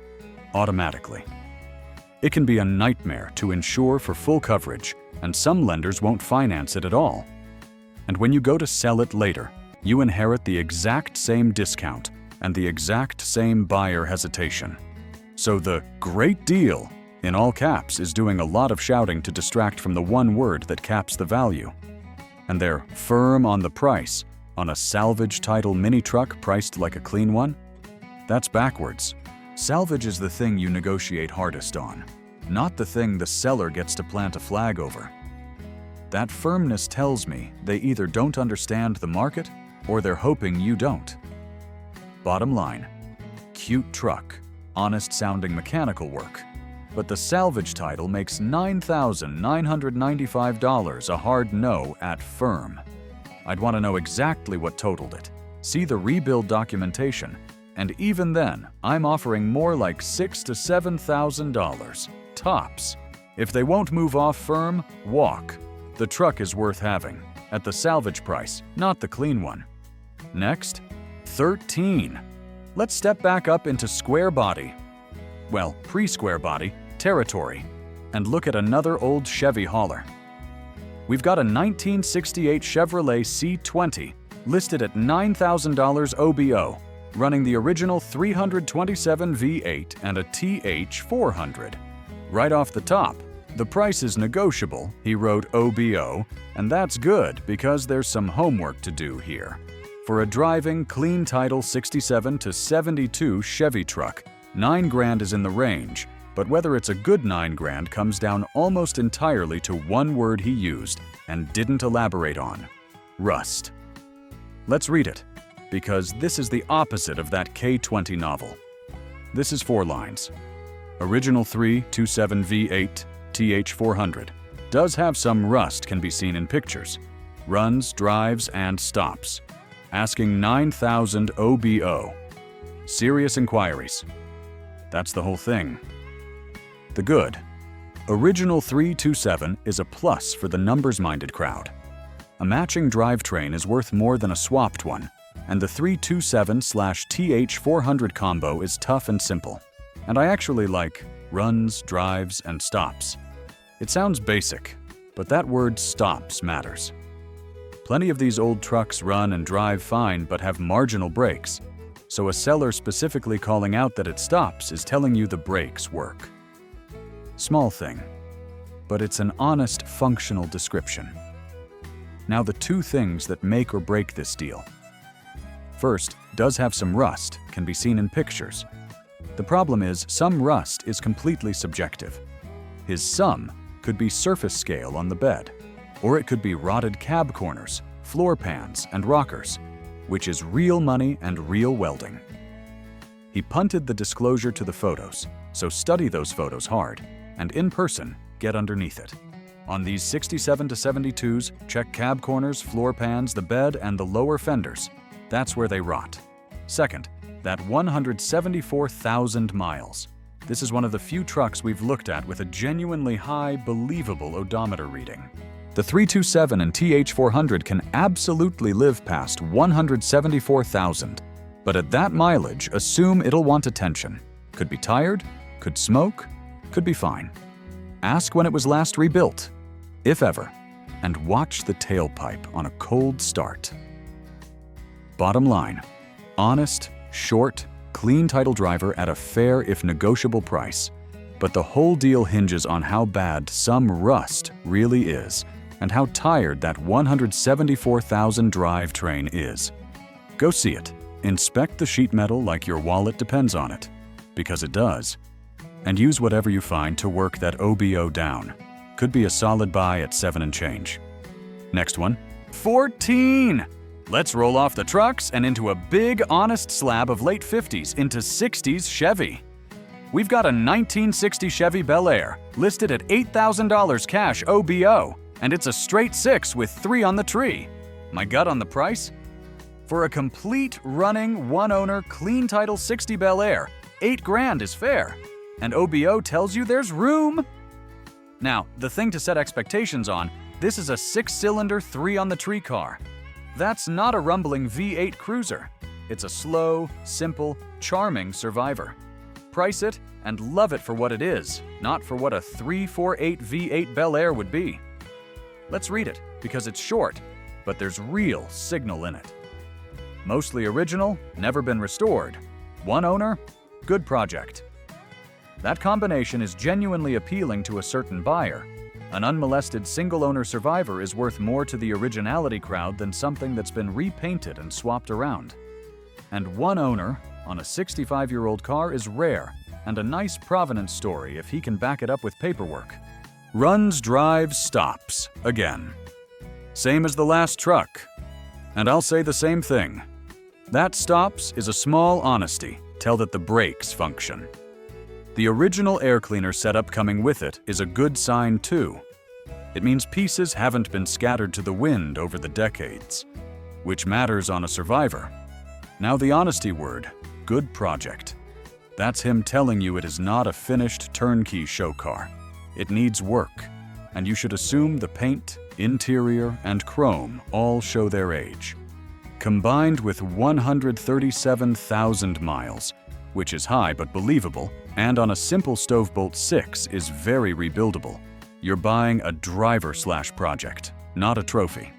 automatically. It can be a nightmare to insure for full coverage, and some lenders won't finance it at all. And when you go to sell it later, you inherit the exact same discount and the exact same buyer hesitation. So the great deal, in all caps, is doing a lot of shouting to distract from the one word that caps the value. And they're firm on the price on a salvage title mini truck priced like a clean one? That's backwards. Salvage is the thing you negotiate hardest on, not the thing the seller gets to plant a flag over. That firmness tells me they either don't understand the market or they're hoping you don't. Bottom line, cute truck, honest-sounding mechanical work, but the salvage title makes $9,995 a hard no at firm. I'd want to know exactly what totaled it. See the rebuild documentation, and even then, I'm offering more like $6,000 to $7,000, tops. If they won't move off firm, walk. The truck is worth having, at the salvage price, not the clean one. Next, 13. Let's step back up into square body. Well, pre-square body, territory, and look at another old Chevy hauler. We've got a 1968 Chevrolet C20 listed at $9,000 OBO, running the original 327 V8 and a TH400. Right off the top, the price is negotiable, he wrote OBO, and that's good because there's some homework to do here. For a driving, clean title 67 to 72 Chevy truck, 9 grand is in the range, but whether it's a good 9 grand comes down almost entirely to one word he used and didn't elaborate on: rust. Let's read it, because this is the opposite of that K20 novel. This is 4 lines. Original 327 V8 TH400 does have some rust can be seen in pictures. Runs, drives, and stops. Asking $9,000 OBO. Serious inquiries. That's the whole thing. The good. Original 327 is a plus for the numbers-minded crowd. A matching drivetrain is worth more than a swapped one, and the 327/TH400 combo is tough and simple. And I actually like runs, drives, and stops. It sounds basic, but that word stops matters. Plenty of these old trucks run and drive fine but have marginal brakes, so a seller specifically calling out that it stops is telling you the brakes work. Small thing, but it's an honest, functional description. Now the 2 things that make or break this deal. First, does have some rust, can be seen in pictures. The problem is, some rust is completely subjective. His some could be surface scale on the bed, or it could be rotted cab corners, floor pans, and rockers, which is real money and real welding. He punted the disclosure to the photos, so study those photos hard, and in person, get underneath it. On these 67 to 72s, check cab corners, floor pans, the bed, and the lower fenders. That's where they rot. Second, that 174,000 miles. This is one of the few trucks we've looked at with a genuinely high, believable odometer reading. The 327 and TH400 can absolutely live past 174,000, but at that mileage, assume it'll want attention. Could be tired, could smoke, could be fine. Ask when it was last rebuilt, if ever, and watch the tailpipe on a cold start. Bottom line, honest, short, clean title driver at a fair if negotiable price. But the whole deal hinges on how bad some rust really is and how tired that 174,000 drivetrain is. Go see it. Inspect the sheet metal like your wallet depends on it, because it does. And use whatever you find to work that OBO down. Could be a solid buy at 7 and change. Next one, 14! Let's roll off the trucks and into a big, honest slab of late 50s into 60s Chevy. We've got a 1960 Chevy Bel Air, listed at $8,000 cash OBO, and it's a straight 6 with 3 on the tree. My gut on the price? For a complete, running, one-owner, clean title 60 Bel Air, $8 grand is fair, and OBO tells you there's room. Now, the thing to set expectations on, this is a 6-cylinder, 3 on the tree car. That's not a rumbling V8 cruiser. It's a slow, simple, charming survivor. Price it and love it for what it is, not for what a 348 V8 Bel Air would be. Let's read it, because it's short, but there's real signal in it. Mostly original, never been restored. One owner, good project. That combination is genuinely appealing to a certain buyer. An unmolested single-owner survivor is worth more to the originality crowd than something that's been repainted and swapped around. And one owner on a 65-year-old car is rare, and a nice provenance story if he can back it up with paperwork. Runs, drives, stops, again. Same as the last truck. And I'll say the same thing. That stops is a small honesty, tell that the brakes function. The original air cleaner setup coming with it is a good sign too. It means pieces haven't been scattered to the wind over the decades, which matters on a survivor. Now the honesty word, good project. That's him telling you it is not a finished turnkey show car. It needs work, and you should assume the paint, interior, and chrome all show their age. Combined with 137,000 miles, which is high but believable, and on a simple Stovebolt 6 is very rebuildable. You're buying a driver/project, not a trophy.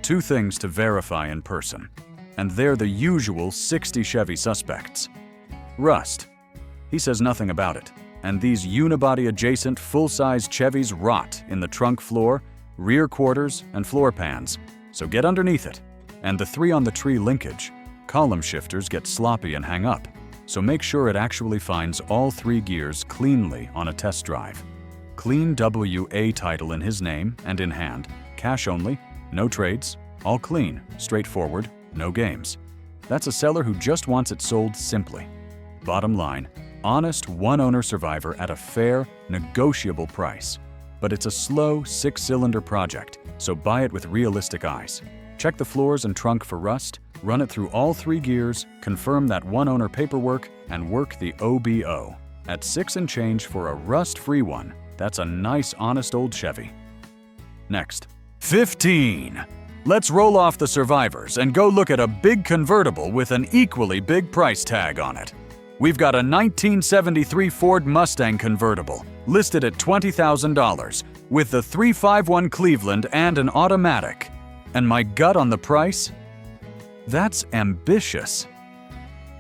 Two things to verify in person, and they're the usual 60 Chevy suspects. Rust. He says nothing about it, and these unibody-adjacent full-size Chevys rot in the trunk floor, rear quarters, and floor pans, so get underneath it. And the 3-on-the-tree linkage. Column shifters get sloppy and hang up, so make sure it actually finds all 3 gears cleanly on a test drive. Clean WA title in his name and in hand, cash only, no trades, all clean, straightforward, no games. That's a seller who just wants it sold simply. Bottom line, honest one-owner survivor at a fair, negotiable price. But it's a slow 6-cylinder project, so buy it with realistic eyes. Check the floors and trunk for rust, run it through all 3 gears, confirm that one-owner paperwork, and work the OBO. At 6 and change for a rust-free one, that's a nice, honest old Chevy. Next, 15. Let's roll off the survivors and go look at a big convertible with an equally big price tag on it. We've got a 1973 Ford Mustang convertible, listed at $20,000, with the 351 Cleveland and an automatic. And my gut on the price? That's ambitious.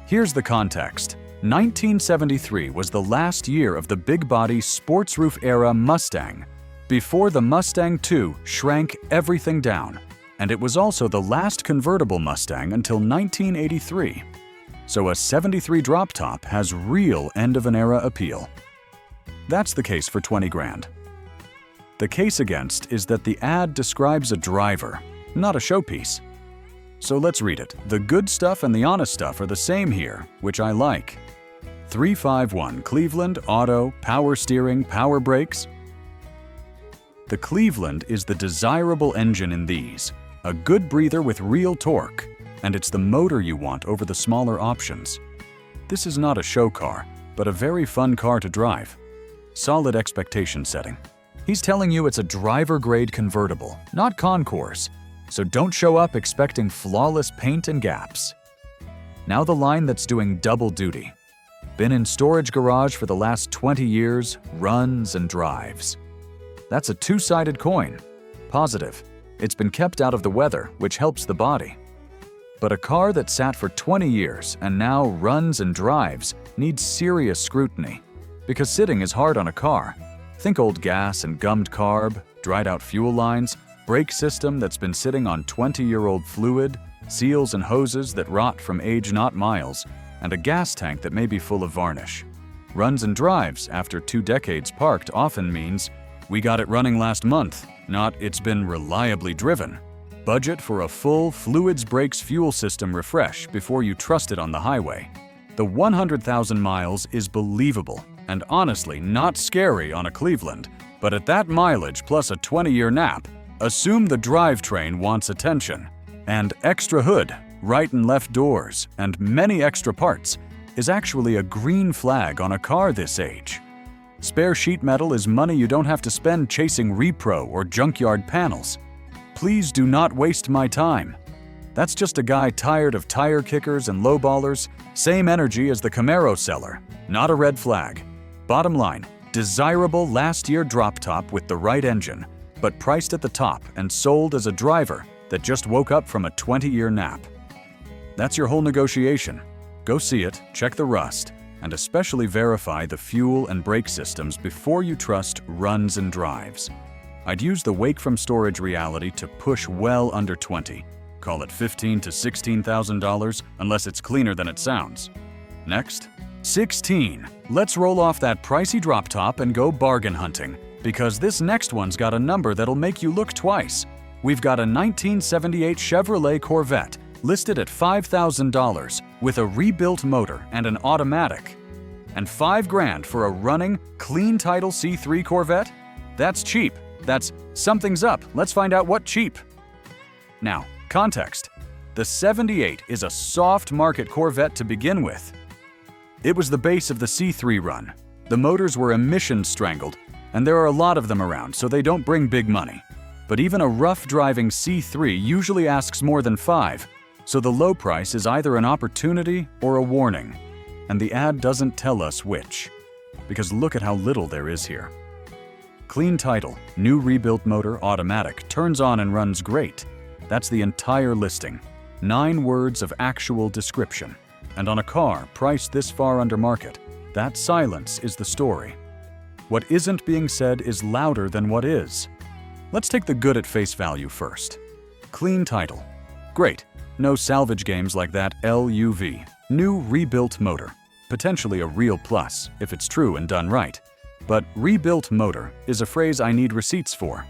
Here's the context. 1973 was the last year of the big-body sports roof era Mustang, before the Mustang II shrank everything down. And it was also the last convertible Mustang until 1983. So a 73 drop top has real end-of-an-era appeal. That's the case for 20 grand. The case against is that the ad describes a driver, not a showpiece. So let's read it. The good stuff and the honest stuff are the same here, which I like. 351 Cleveland Auto, power steering, power brakes. The Cleveland is the desirable engine in these, a good breather with real torque, and it's the motor you want over the smaller options. This is not a show car, but a very fun car to drive. Solid expectation setting. He's telling you it's a driver-grade convertible, not concours, so don't show up expecting flawless paint and gaps. Now the line that's doing double duty. Been in storage garage for the last 20 years, runs and drives. That's a two-sided coin. Positive. It's been kept out of the weather, which helps the body. But a car that sat for 20 years and now runs and drives needs serious scrutiny. Because sitting is hard on a car. Think old gas and gummed carb, dried out fuel lines, brake system that's been sitting on 20-year-old fluid, seals and hoses that rot from age not miles, and a gas tank that may be full of varnish. Runs and drives after 2 decades parked often means, we got it running last month, not it's been reliably driven. Budget for a full fluids brakes fuel system refresh before you trust it on the highway. The 100,000 miles is believable and honestly not scary on a Cleveland, but at that mileage plus a 20-year nap, assume the drivetrain wants attention. And extra hood, right and left doors, and many extra parts is actually a green flag on a car this age. Spare sheet metal is money you don't have to spend chasing repro or junkyard panels. Please do not waste my time. That's just a guy tired of tire kickers and lowballers, same energy as the Camaro seller, not a red flag. Bottom line, desirable last-year drop top with the right engine, but priced at the top and sold as a driver that just woke up from a 20-year nap. That's your whole negotiation. Go see it, check the rust, and especially verify the fuel and brake systems before you trust runs and drives. I'd use the wake from storage reality to push well under 20. Call it $15,000 to $16,000 unless it's cleaner than it sounds. Next, 16. Let's roll off that pricey drop top and go bargain hunting, because this next one's got a number that'll make you look twice. We've got a 1978 Chevrolet Corvette listed at $5,000 with a rebuilt motor and an automatic. And $5 grand for a running, clean title C3 Corvette? That's cheap. That's something's up. Let's find out what cheap. Now, context. The 78 is a soft market Corvette to begin with. It was the base of the C3 run. The motors were emissions strangled, and there are a lot of them around, so they don't bring big money. But even a rough-driving C3 usually asks more than $5, so the low price is either an opportunity or a warning. And the ad doesn't tell us which, because look at how little there is here. Clean title, new rebuilt motor, automatic, turns on and runs great. That's the entire listing. 9 words of actual description. And on a car priced this far under market, that silence is the story. What isn't being said is louder than what is. Let's take the good at face value first. Clean title. Great. No salvage games like that LUV. New rebuilt motor. Potentially a real plus, if it's true and done right. But rebuilt motor is a phrase I need receipts for.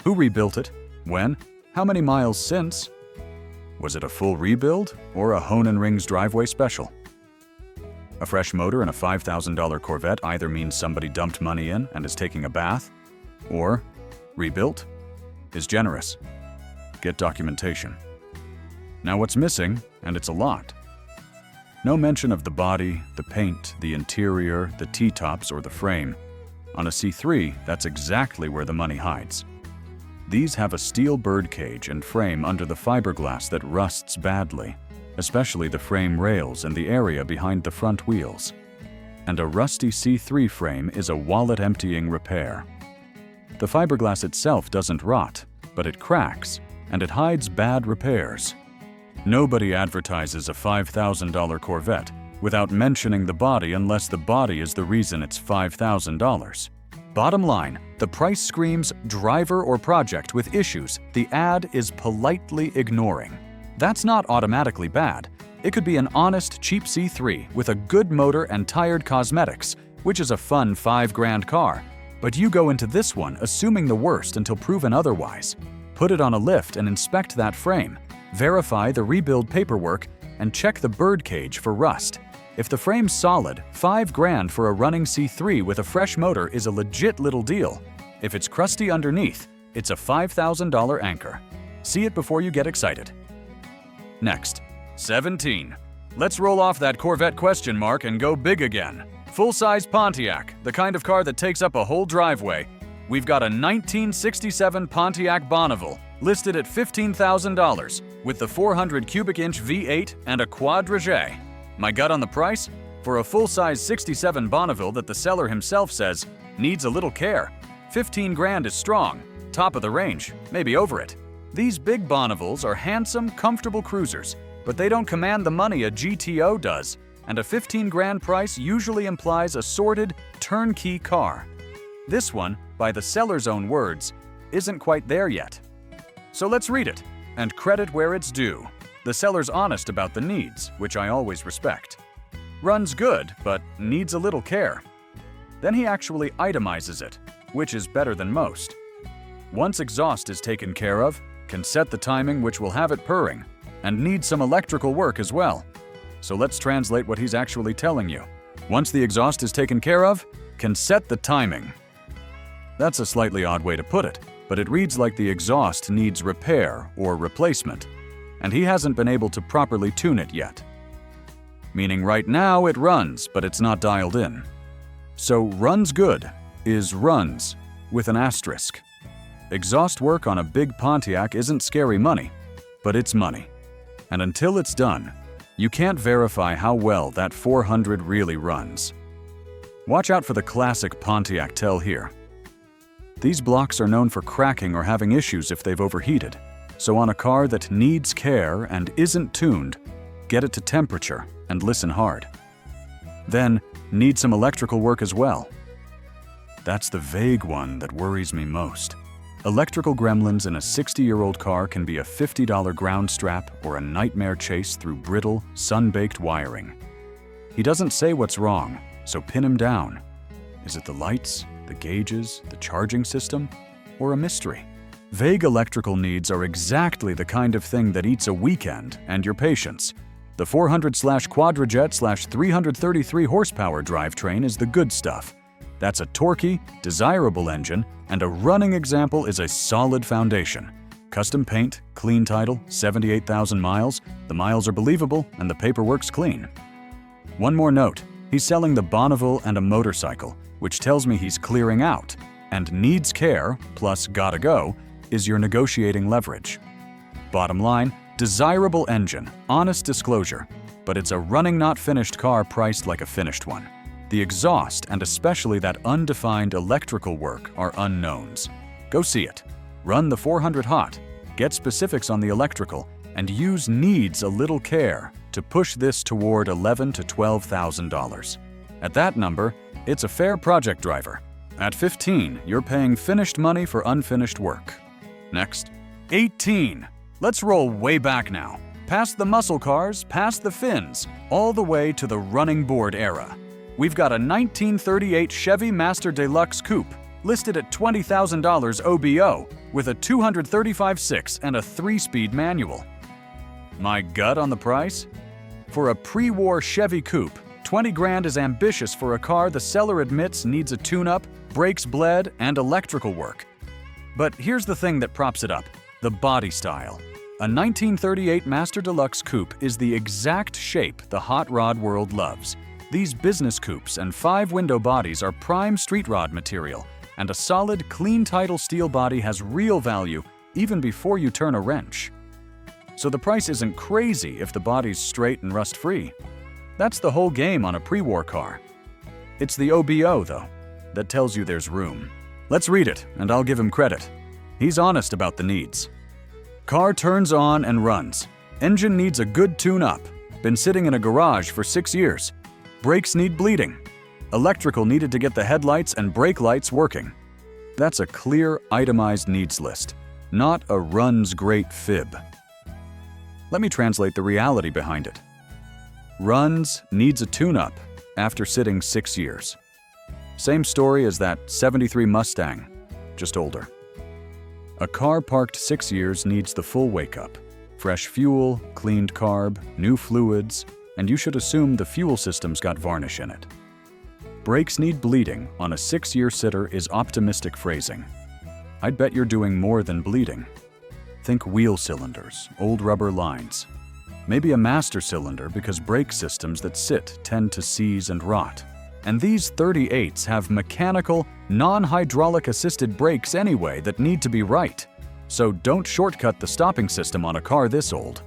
Who rebuilt it? When? How many miles since? Was it a full rebuild or a Hone & Rings driveway special? A fresh motor in a $5,000 Corvette either means somebody dumped money in and is taking a bath, or rebuilt is generous. Get documentation. Now what's missing, and it's a lot. No mention of the body, the paint, the interior, the T-tops, or the frame. On a C3, that's exactly where the money hides. These have a steel birdcage and frame under the fiberglass that rusts badly, especially the frame rails and the area behind the front wheels. And a rusty C3 frame is a wallet-emptying repair. The fiberglass itself doesn't rot, but it cracks, and it hides bad repairs. Nobody advertises a $5,000 Corvette without mentioning the body unless the body is the reason it's $5,000. Bottom line, the price screams driver or project with issues the ad is politely ignoring. That's not automatically bad. It could be an honest, cheap C3 with a good motor and tired cosmetics, which is a fun $5,000 car. But you go into this one assuming the worst until proven otherwise. Put it on a lift and inspect that frame. Verify the rebuild paperwork and check the birdcage for rust. If the frame's solid, $5,000 for a running C3 with a fresh motor is a legit little deal. If it's crusty underneath, it's a $5,000 anchor. See it before you get excited. Next, 17. Let's roll off that Corvette question mark and go big again. Full-size Pontiac, the kind of car that takes up a whole driveway. We've got a 1967 Pontiac Bonneville, listed at $15,000, with the 400 cubic inch V8 and a quadrigé. My gut on the price? For a full-size 67 Bonneville that the seller himself says needs a little care, $15,000 is strong, top of the range, maybe over it. These big Bonnevilles are handsome, comfortable cruisers, but they don't command the money a GTO does, and a $15,000 price usually implies a sorted, turnkey car. This one, by the seller's own words, isn't quite there yet. So let's read it, and credit where it's due. The seller's honest about the needs, which I always respect. Runs good, but needs a little care. Then he actually itemizes it, which is better than most. Once exhaust is taken care of, can set the timing which will have it purring, and needs some electrical work as well. So let's translate what he's actually telling you. Once the exhaust is taken care of, can set the timing. That's a slightly odd way to put it, but it reads like the exhaust needs repair or replacement, and he hasn't been able to properly tune it yet. Meaning right now it runs, but it's not dialed in. So runs good is runs with an asterisk. Exhaust work on a big Pontiac isn't scary money, but it's money. And until it's done, you can't verify how well that 400 really runs. Watch out for the classic Pontiac tell here. These blocks are known for cracking or having issues if they've overheated. So on a car that needs care and isn't tuned, get it to temperature and listen hard. Then, need some electrical work as well. That's the vague one that worries me most. Electrical gremlins in a 60-year-old car can be a $50 ground strap or a nightmare chase through brittle, sun-baked wiring. He doesn't say what's wrong, so pin him down. Is it the lights, the gauges, the charging system, or a mystery? Vague electrical needs are exactly the kind of thing that eats a weekend and your patience. The 400/quadrajet/333 horsepower drivetrain is the good stuff. That's a torquey, desirable engine, and a running example is a solid foundation. Custom paint, clean title, 78,000 miles, the miles are believable and the paperwork's clean. One more note, he's selling the Bonneville and a motorcycle, which tells me he's clearing out, and needs care, plus gotta go, is your negotiating leverage. Bottom line, desirable engine, honest disclosure, but it's a running not finished car priced like a finished one. The exhaust and especially that undefined electrical work are unknowns. Go see it. Run the 400 hot, get specifics on the electrical, and use needs a little care to push this toward $11,000 to $12,000. At that number, it's a fair project driver. At 15, you're paying finished money for unfinished work. Next, 18. Let's roll way back now. Past the muscle cars, past the fins, all the way to the running board era. We've got a 1938 Chevy Master Deluxe Coupe, listed at $20,000 OBO, with a 235/6 and a 3-speed manual. My gut on the price? For a pre-war Chevy Coupe, $20,000 is ambitious for a car the seller admits needs a tune-up, brakes bled, and electrical work. But here's the thing that props it up, the body style. A 1938 Master Deluxe Coupe is the exact shape the hot rod world loves. These business coupes and 5-window bodies are prime street rod material, and a solid, clean title steel body has real value even before you turn a wrench. So the price isn't crazy if the body's straight and rust-free. That's the whole game on a pre-war car. It's the OBO, though, that tells you there's room. Let's read it, and I'll give him credit. He's honest about the needs. Car turns on and runs. Engine needs a good tune-up. Been sitting in a garage for 6 years. Brakes need bleeding. Electrical needed to get the headlights and brake lights working. That's a clear, itemized needs list, not a runs great fib. Let me translate the reality behind it. Runs needs a tune-up after sitting 6 years. Same story as that 73 Mustang, just older. A car parked 6 years needs the full wake-up. Fresh fuel, cleaned carb, new fluids, and you should assume the fuel system's got varnish in it. Brakes need bleeding on a 6-year sitter is optimistic phrasing. I'd bet you're doing more than bleeding. Think wheel cylinders, old rubber lines. Maybe a master cylinder because brake systems that sit tend to seize and rot. And these 38s have mechanical, non-hydraulic assisted brakes anyway that need to be right. So don't shortcut the stopping system on a car this old.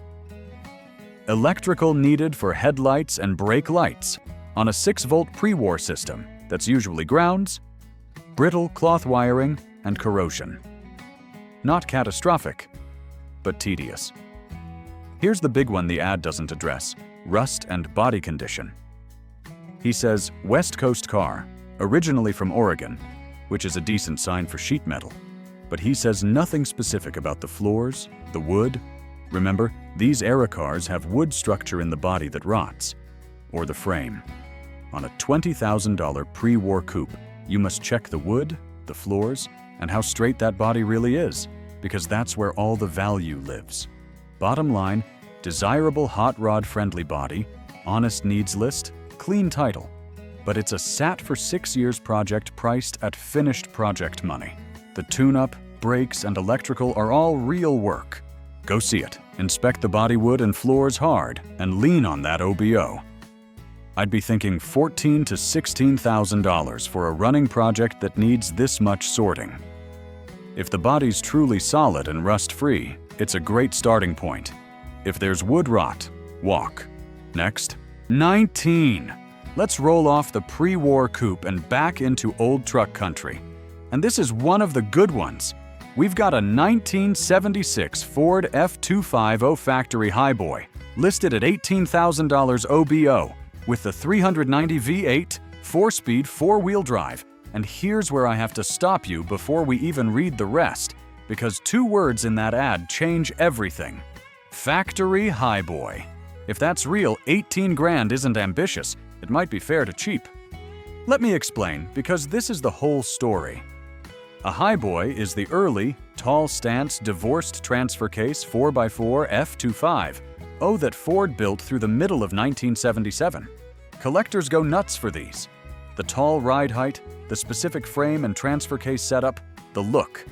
Electrical needed for headlights and brake lights on a 6-volt pre-war system that's usually grounds, brittle cloth wiring, and corrosion. Not catastrophic, but tedious. Here's the big one the ad doesn't address: rust and body condition. He says, West Coast car, originally from Oregon, which is a decent sign for sheet metal. But he says nothing specific about the floors, the wood. Remember, these era cars have wood structure in the body that rots, or the frame. On a $20,000 pre-war coupe, you must check the wood, the floors, and how straight that body really is, because that's where all the value lives. Bottom line, desirable hot rod-friendly body, honest needs list, clean title. But it's a sat for 6 years project priced at finished project money. The tune-up, brakes, and electrical are all real work. Go see it, inspect the bodywood and floors hard, and lean on that OBO. I'd be thinking $14,000 to $16,000 for a running project that needs this much sorting. If the body's truly solid and rust-free, it's a great starting point. If there's wood rot, walk. Next. 19. Let's roll off the pre-war coupe and back into old truck country. And this is one of the good ones. We've got a 1976 Ford F250 factory highboy, listed at $18,000 OBO, with the 390 V8, 4-speed, 4-wheel drive. And here's where I have to stop you before we even read the rest, because 2 words in that ad change everything. Factory highboy. If that's real, 18 grand isn't ambitious. It might be fair to cheap. Let me explain, because this is the whole story. A highboy is the early, tall stance, divorced transfer case 4x4 F25 that Ford built through the middle of 1977. Collectors go nuts for these. The tall ride height, the specific frame and transfer case setup, the look.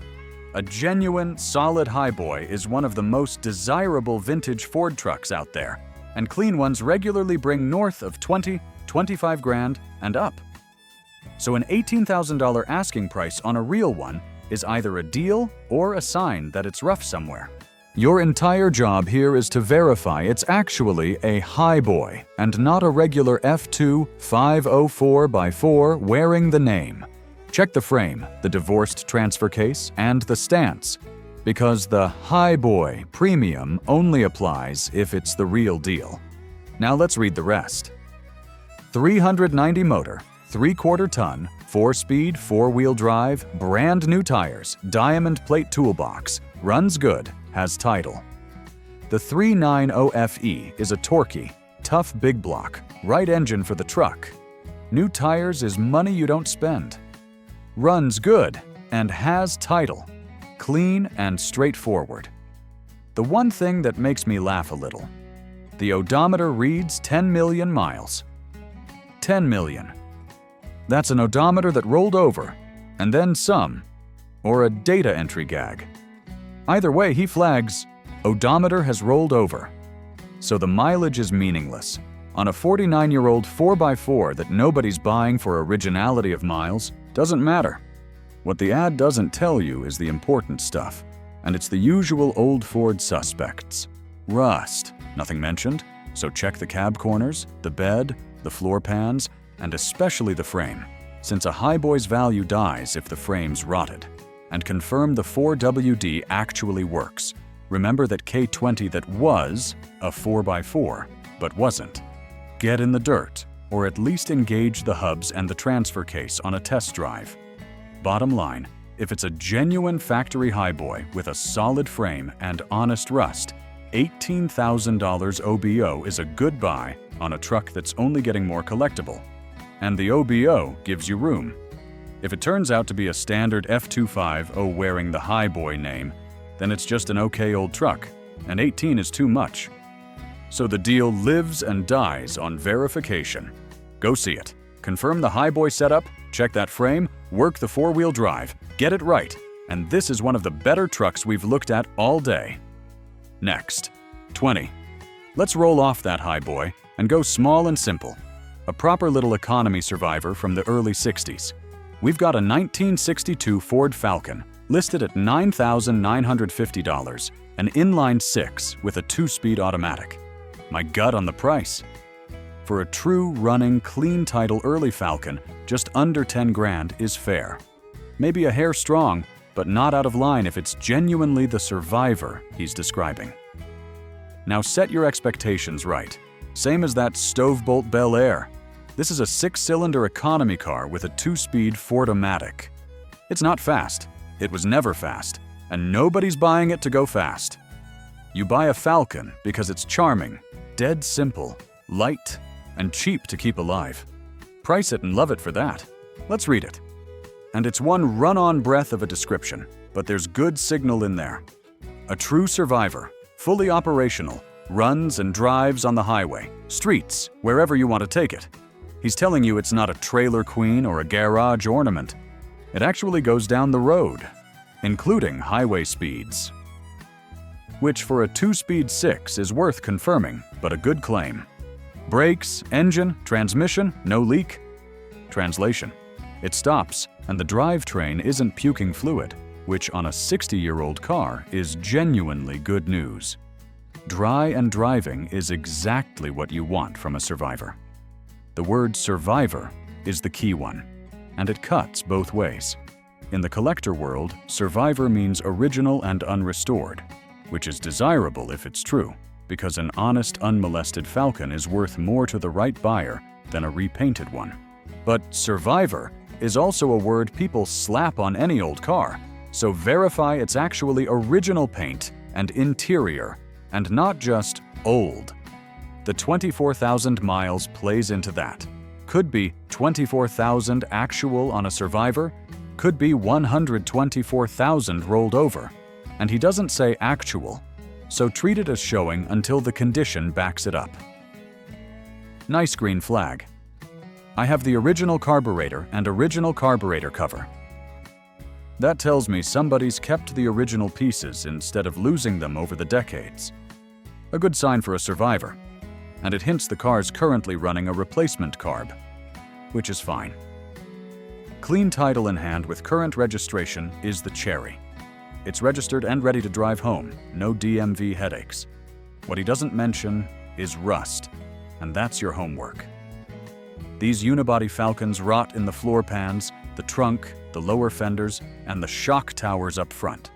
A genuine, solid highboy is one of the most desirable vintage Ford trucks out there, and clean ones regularly bring north of 20, 25 grand and up. So an $18,000 asking price on a real one is either a deal or a sign that it's rough somewhere. Your entire job here is to verify it's actually a highboy and not a regular F2 504x4 wearing the name. Check the frame, the divorced transfer case, and the stance, because the highboy premium only applies if it's the real deal. Now let's read the rest. 390 motor, 3/4 ton, 4-speed, 4-wheel drive, brand new tires, diamond plate toolbox, runs good, has title. The 390FE is a torquey, tough big block, right engine for the truck. New tires is money you don't spend. Runs good and has title. Clean and straightforward. The one thing that makes me laugh a little. The odometer reads 10 million miles. 10 million. That's an odometer that rolled over, and then some, or a data entry gag. Either way, he flags, odometer has rolled over. So the mileage is meaningless. On a 49-year-old 4x4 that nobody's buying for originality of miles, doesn't matter. What the ad doesn't tell you is the important stuff, and it's the usual old Ford suspects. Rust, nothing mentioned, so check the cab corners, the bed, the floor pans, and especially the frame, since a highboy's value dies if the frame's rotted. And confirm the 4WD actually works. Remember that K20 that was a 4x4, but wasn't. Get in the dirt, or at least engage the hubs and the transfer case on a test drive. Bottom line, if it's a genuine factory highboy with a solid frame and honest rust, $18,000 OBO is a good buy on a truck that's only getting more collectible. And the OBO gives you room. If it turns out to be a standard F250 wearing the highboy name, then it's just an okay old truck, and 18 is too much. So the deal lives and dies on verification. Go see it. Confirm the highboy setup, check that frame, work the four-wheel drive, get it right, and this is one of the better trucks we've looked at all day. Next, 20. Let's roll off that highboy and go small and simple. A proper little economy survivor from the early 60s. We've got a 1962 Ford Falcon, listed at $9,950, an inline 6 with a 2-speed automatic. My gut on the price. For a true running, clean title early Falcon, just under 10 grand is fair. Maybe a hair strong, but not out of line if it's genuinely the survivor he's describing. Now set your expectations right. Same as that Stovebolt Bel Air. This is a 6-cylinder economy car with a 2-speed Ford-O-Matic. It's not fast. It was never fast, and nobody's buying it to go fast. You buy a Falcon because it's charming, dead simple, light, and cheap to keep alive. Price it and love it for that. Let's read it. And it's one run-on breath of a description, but there's good signal in there. A true survivor, fully operational, runs and drives on the highway, streets, wherever you want to take it. He's telling you it's not a trailer queen or a garage ornament. It actually goes down the road, including highway speeds. Which for a 2-speed 6 is worth confirming, but a good claim. Brakes, engine, transmission, no leak. Translation: it stops, and the drivetrain isn't puking fluid, which on a 60-year-old car is genuinely good news. Dry and driving is exactly what you want from a survivor. The word survivor is the key one, and it cuts both ways. In the collector world, survivor means original and unrestored, which is desirable if it's true, because an honest, unmolested Falcon is worth more to the right buyer than a repainted one. But survivor is also a word people slap on any old car, so verify it's actually original paint and interior, and not just old. The 24,000 miles plays into that. Could be 24,000 actual on a survivor, could be 124,000 rolled over, and he doesn't say actual, so treat it as showing until the condition backs it up. Nice green flag. I have the original carburetor and original carburetor cover. That tells me somebody's kept the original pieces instead of losing them over the decades. A good sign for a survivor, and it hints the car's currently running a replacement carb, which is fine. Clean title in hand with current registration is the cherry. It's registered and ready to drive home, no DMV headaches. What he doesn't mention is rust, and that's your homework. These unibody Falcons rot in the floor pans, the trunk, the lower fenders, and the shock towers up front.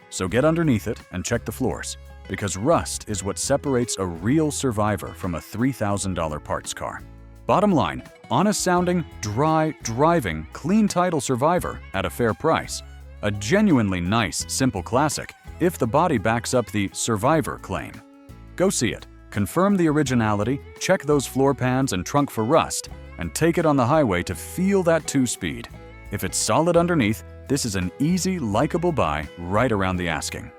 So get underneath it and check the floors, because rust is what separates a real survivor from a $3,000 parts car. Bottom line, honest-sounding, dry, driving, clean title survivor at a fair price. A genuinely nice, simple classic, if the body backs up the survivor claim. Go see it, confirm the originality, check those floor pans and trunk for rust, and take it on the highway to feel that 2-speed. If it's solid underneath, this is an easy, likable buy right around the asking.